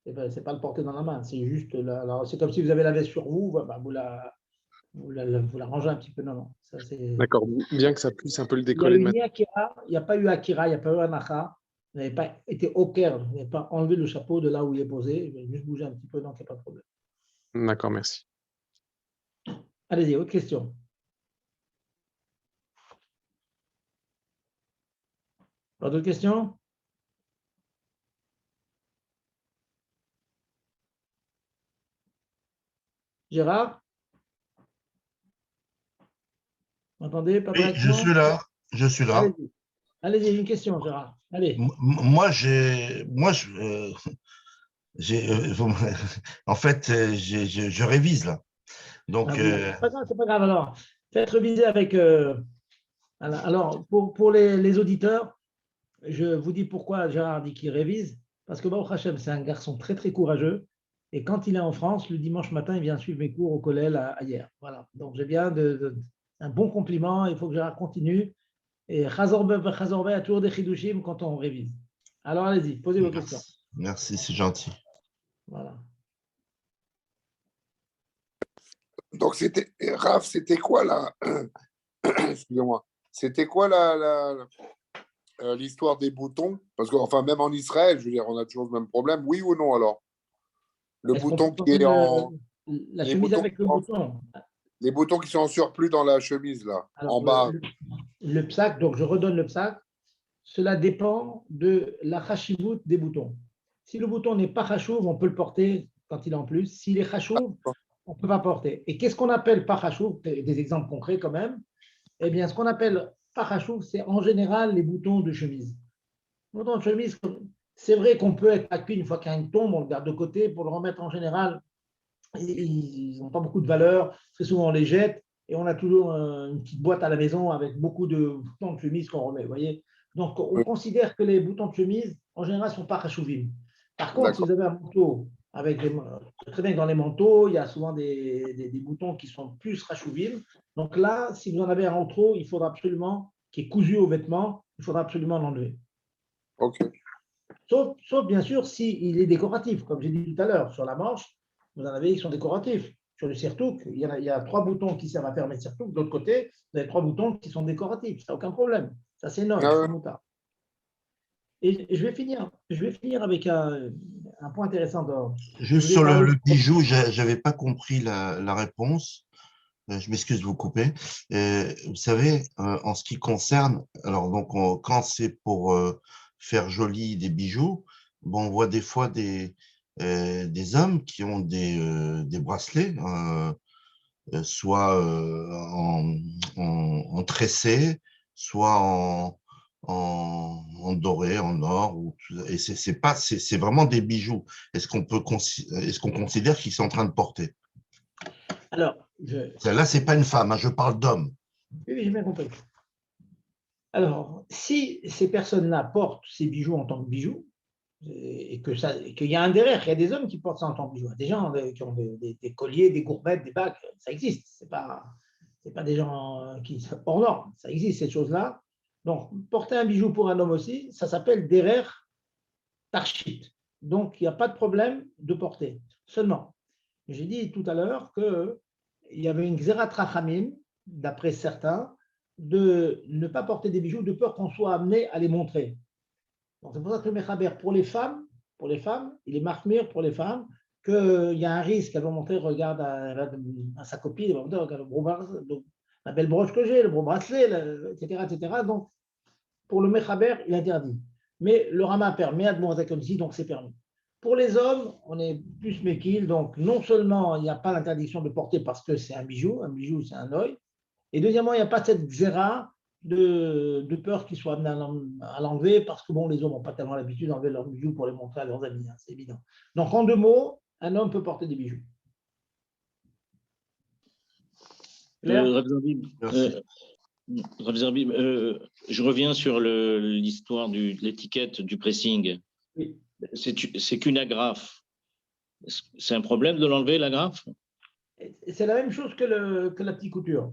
c'est pas le porter dans la main. C'est juste, c'est comme si vous avez la veste sur vous, bah, vous la rangez un petit peu. Non, non. Ça, D'accord, bien que ça puisse un peu le il n'y a décoller de eu ma... ni Akira, il n'y a pas eu Akira, il n'y a pas eu Anacha. Vous n'avez pas été au Caire, vous n'avez pas enlevé le chapeau de là où il est posé. Vous avez juste bougé un petit peu, donc il n'y a pas de problème. D'accord, merci. Allez-y, autre question. Pas d'autres questions? Gérard? Vous m'entendez? Pas de Oui, je suis réaction? là. Je suis là. Allez-y. Allez-y, une question, Gérard. Allez. En fait, je révise là. Donc, C'est pas grave. Alors, faites réviser avec. Alors, pour les auditeurs, je vous dis pourquoi Gérard dit qu'il révise. Parce que Baruch Hashem, c'est un garçon très, très courageux. Et quand il est en France, le dimanche matin, il vient suivre mes cours au collège à hier. Voilà. Donc, j'ai bien un bon compliment. Il faut que Gérard continue. Et Chazorbe a toujours des chidushim quand on révise. Alors, allez-y, posez vos questions. merci, c'est gentil. Voilà. Donc, Raph, c'était quoi là? Excusez-moi. C'était quoi l'histoire des boutons? Parce que, enfin, même en Israël, je veux dire, on a toujours le même problème. Oui ou non alors? Le Est-ce qu'on bouton peut qui est en. la Les chemise boutons, avec le bouton? les boutons qui sont en surplus dans la chemise, là, Alors, en bas. le psaque, donc je redonne le psaque, cela dépend de la chashivut des boutons. Si le bouton n'est pas chashouv, on peut le porter quand il est en plus. S'il est chashouv, on ne peut pas porter. Et qu'est-ce qu'on appelle pas chashouv? Des exemples concrets quand même. Eh bien, ce qu'on appelle pas chashouv, c'est en général les boutons de chemise. Les boutons de chemise, c'est vrai qu'on peut être acquis une fois qu'un tombe, on le garde de côté pour le remettre en général. Ils n'ont pas beaucoup de valeur. Très souvent, on les jette et on a toujours une petite boîte à la maison avec beaucoup de boutons de chemise qu'on remet. Vous voyez. Donc, on considère que les boutons de chemise, en général, ne sont pas chachouvim. Par contre, si vous avez un manteau, très bien que dans les manteaux, il y a souvent des boutons qui sont plus chachouvim. Donc là, si vous en avez un en trop, il faudra absolument, qui est cousu au vêtement, il faudra absolument l'enlever. Ok. Sauf bien sûr, s'il est décoratif, comme j'ai dit tout à l'heure, sur la manche, vous en avez qui sont décoratifs. Sur le surtouk, il y a 3 boutons qui servent à fermer le surtouk. De l'autre côté, vous avez 3 boutons qui sont décoratifs. Ça n'a aucun problème. Ça, c'est non. Et je vais finir avec un point intéressant. Juste sur le bijou, je n'avais pas compris la réponse. Je m'excuse de vous couper. Vous savez, en ce qui concerne, alors donc quand c'est pour faire joli des bijoux, bon, on voit des fois des hommes qui ont des bracelets, soit en tressé, soit en doré, en or, et c'est vraiment des bijoux. Est-ce qu'on considère qu'ils sont en train de porter? Alors, là, c'est pas une femme, hein, je parle d'homme. Oui, j'ai bien compris. Alors, si ces personnes-là portent ces bijoux en tant que bijoux, et qu'il y a un derrière, il y a des hommes qui portent ça en tant que bijoux, des gens qui ont des colliers, des gourmettes, des bagues, ça existe. C'est pas des gens qui sont hors normes, ça existe ces choses-là. Donc, porter un bijou pour un homme aussi, ça s'appelle derer tarshit. Donc, il n'y a pas de problème de porter. Seulement, j'ai dit tout à l'heure qu'il y avait une xerat rachamim, d'après certains, de ne pas porter des bijoux de peur qu'on soit amené à les montrer. Donc, c'est pour ça que le Mechaber, pour les femmes, il est marmire pour les femmes, qu'il y a un risque, elles vont montrer, regarde à sa copine, elle va montrer, regarde la belle broche que j'ai, le gros bracelet, etc., etc. Donc, pour le Mechaber, il interdit. mais le Rama permet à ici, donc c'est permis. Pour les hommes, on est plus méquille, donc non seulement il n'y a pas l'interdiction de porter parce que c'est un bijou c'est un œil, et deuxièmement, il n'y a pas cette zéra de peur qu'ils soient amenés à l'enlever parce que bon, les hommes n'ont pas tellement l'habitude d'enlever leurs bijoux pour les montrer à leurs amis, hein, c'est évident. Donc en 2 mots, un homme peut porter des bijoux. Rav Zerbib, Merci. Rav Zerbib, je reviens sur l'histoire de l'étiquette du pressing. Oui. C'est qu'une agrafe. C'est un problème de l'enlever, l'agrafe? C'est la même chose que la petite couture.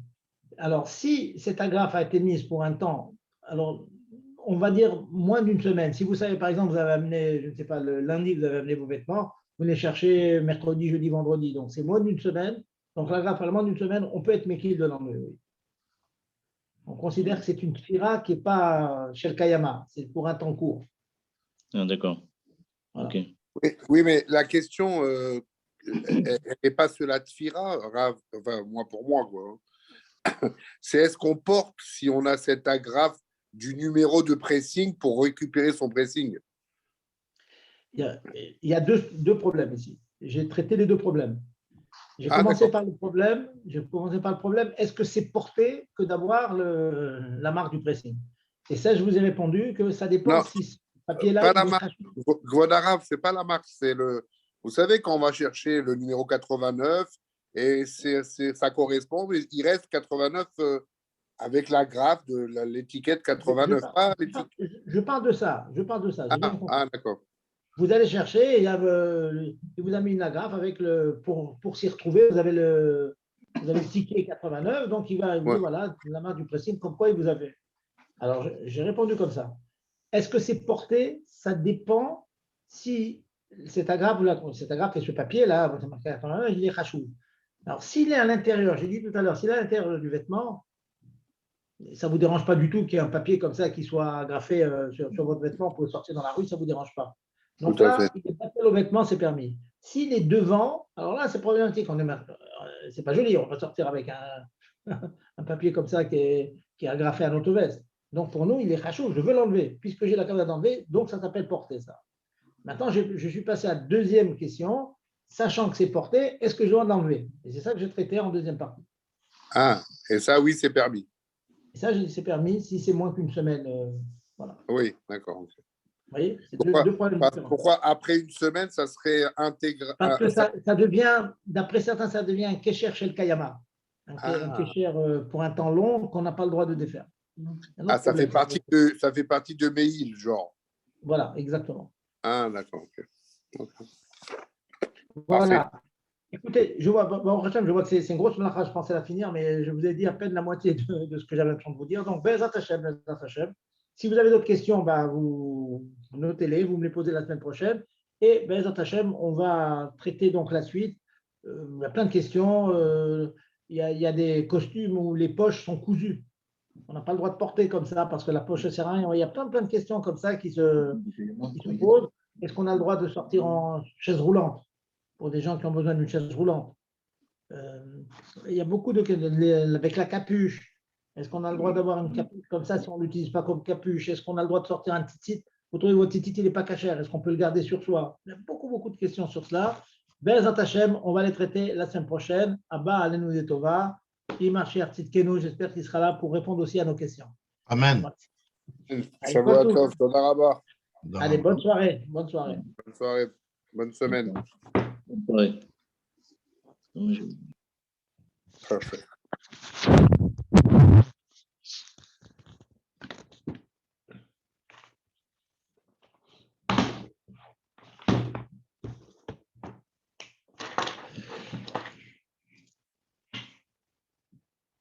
Alors, si cette agrafe a été mise pour un temps, alors on va dire moins d'une semaine. Si vous savez, par exemple, vous avez amené, je ne sais pas, le lundi, vous avez amené vos vêtements, vous les cherchez mercredi, jeudi, vendredi. Donc, c'est moins d'une semaine. Donc, l'agrafe, moins d'une semaine, on peut être méquille de l'enlever. Oui. On considère que c'est une tfira qui n'est pas chez le Kayama. C'est pour un temps court. Ah, d'accord. Voilà. Ok. Oui, mais la question, elle n'est pas sur la tfira, Rav, enfin, pour moi, quoi. C'est est-ce qu'on porte, si on a cette agrafe, du numéro de pressing pour récupérer son pressing? Il y a deux problèmes ici. J'ai traité les 2 problèmes. J'ai Ah, commencé d'accord. par le problème, est-ce que c'est porté que d'avoir la marque du pressing? Et ça, je vous ai répondu que ça dépend Non, si ce papier-là, pas la il est marque. craché. Gvodarav, c'est pas la marque, c'est le. Vous savez, quand on va chercher le numéro 89, et ça correspond, mais il reste 89 avec la grafe de l'étiquette 89. Je parle de ça. J'ai bien compris. Ah, d'accord. Vous allez chercher, et il vous a mis une agrafe avec pour s'y retrouver, vous avez le ticket 89, donc il va vous dire, voilà, la marque du pressing, comme quoi il vous avait. Alors, j'ai répondu comme ça. Est-ce que c'est porté? Ça dépend si cet agrafe et ce papier-là, c'est marqué 89, il est khachou. Alors, s'il est à l'intérieur, j'ai dit tout à l'heure, s'il est à l'intérieur du vêtement, ça ne vous dérange pas du tout qu'il y ait un papier comme ça qui soit agrafé sur votre vêtement pour le sortir dans la rue, ça ne vous dérange pas. Donc Tout à là, fait. il est passé au vêtement, c'est permis. S'il est devant, alors là, c'est problématique. C'est pas joli, on va sortir avec un papier comme ça qui est agrafé à notre veste. Donc pour nous, il est khachou, je veux l'enlever. Puisque j'ai la carte d'enlever, donc ça s'appelle porter ça. Maintenant, je suis passé à la 2e question. Sachant que c'est porté, est-ce que je dois l'enlever? Et c'est ça que j'ai traité en 2e partie. Ah, et ça, oui, c'est permis. Et ça, c'est permis si c'est moins qu'une semaine. Voilà. Oui, d'accord. Vous voyez, c'est Pourquoi, deux problèmes différents. pourquoi après une semaine, ça serait intégré? Parce que ça devient, d'après certains, ça devient un kécher chez le Kayama. Un kécher pour un temps long qu'on n'a pas le droit de défaire. Ça fait partie de Meïl, genre. Voilà, exactement. Ah, d'accord. Okay. Voilà. Parfait. Écoutez, je vois que c'est une grosse mlacha, je pensais la finir, mais je vous ai dit à peine la moitié de ce que j'avais l'impression de vous dire. Donc, Bezat Hashem. Si vous avez d'autres questions, vous notez-les, vous me les posez la semaine prochaine. Et Bezat Hashem, on va traiter donc la suite. Il y a plein de questions. Il y a des costumes où les poches sont cousues. On n'a pas le droit de porter comme ça parce que la poche ne sert à rien. Il y a plein de questions comme ça qui se posent. Est-ce qu'on a le droit de sortir en chaise roulante pour des gens qui ont besoin d'une chaise roulante? Il y a beaucoup avec la capuche. Est-ce qu'on a le droit d'avoir une capuche comme ça si on ne l'utilise pas comme capuche? Est-ce qu'on a le droit de sortir un titit? Vous trouvez votre titit, il n'est pas caché. Est-ce qu'on peut le garder sur soi? Il y a beaucoup de questions sur cela. Bezat Hashem, on va les traiter la semaine prochaine. Abba Alenu de Tova. Imarcher Tzidkenu, j'espère qu'il sera là pour répondre aussi à nos questions. Amen. Shavuot Toda Rabba. Allez, bonne soirée. Bonne soirée. Bonne soirée. Bonne semaine. Ouais. Perfect.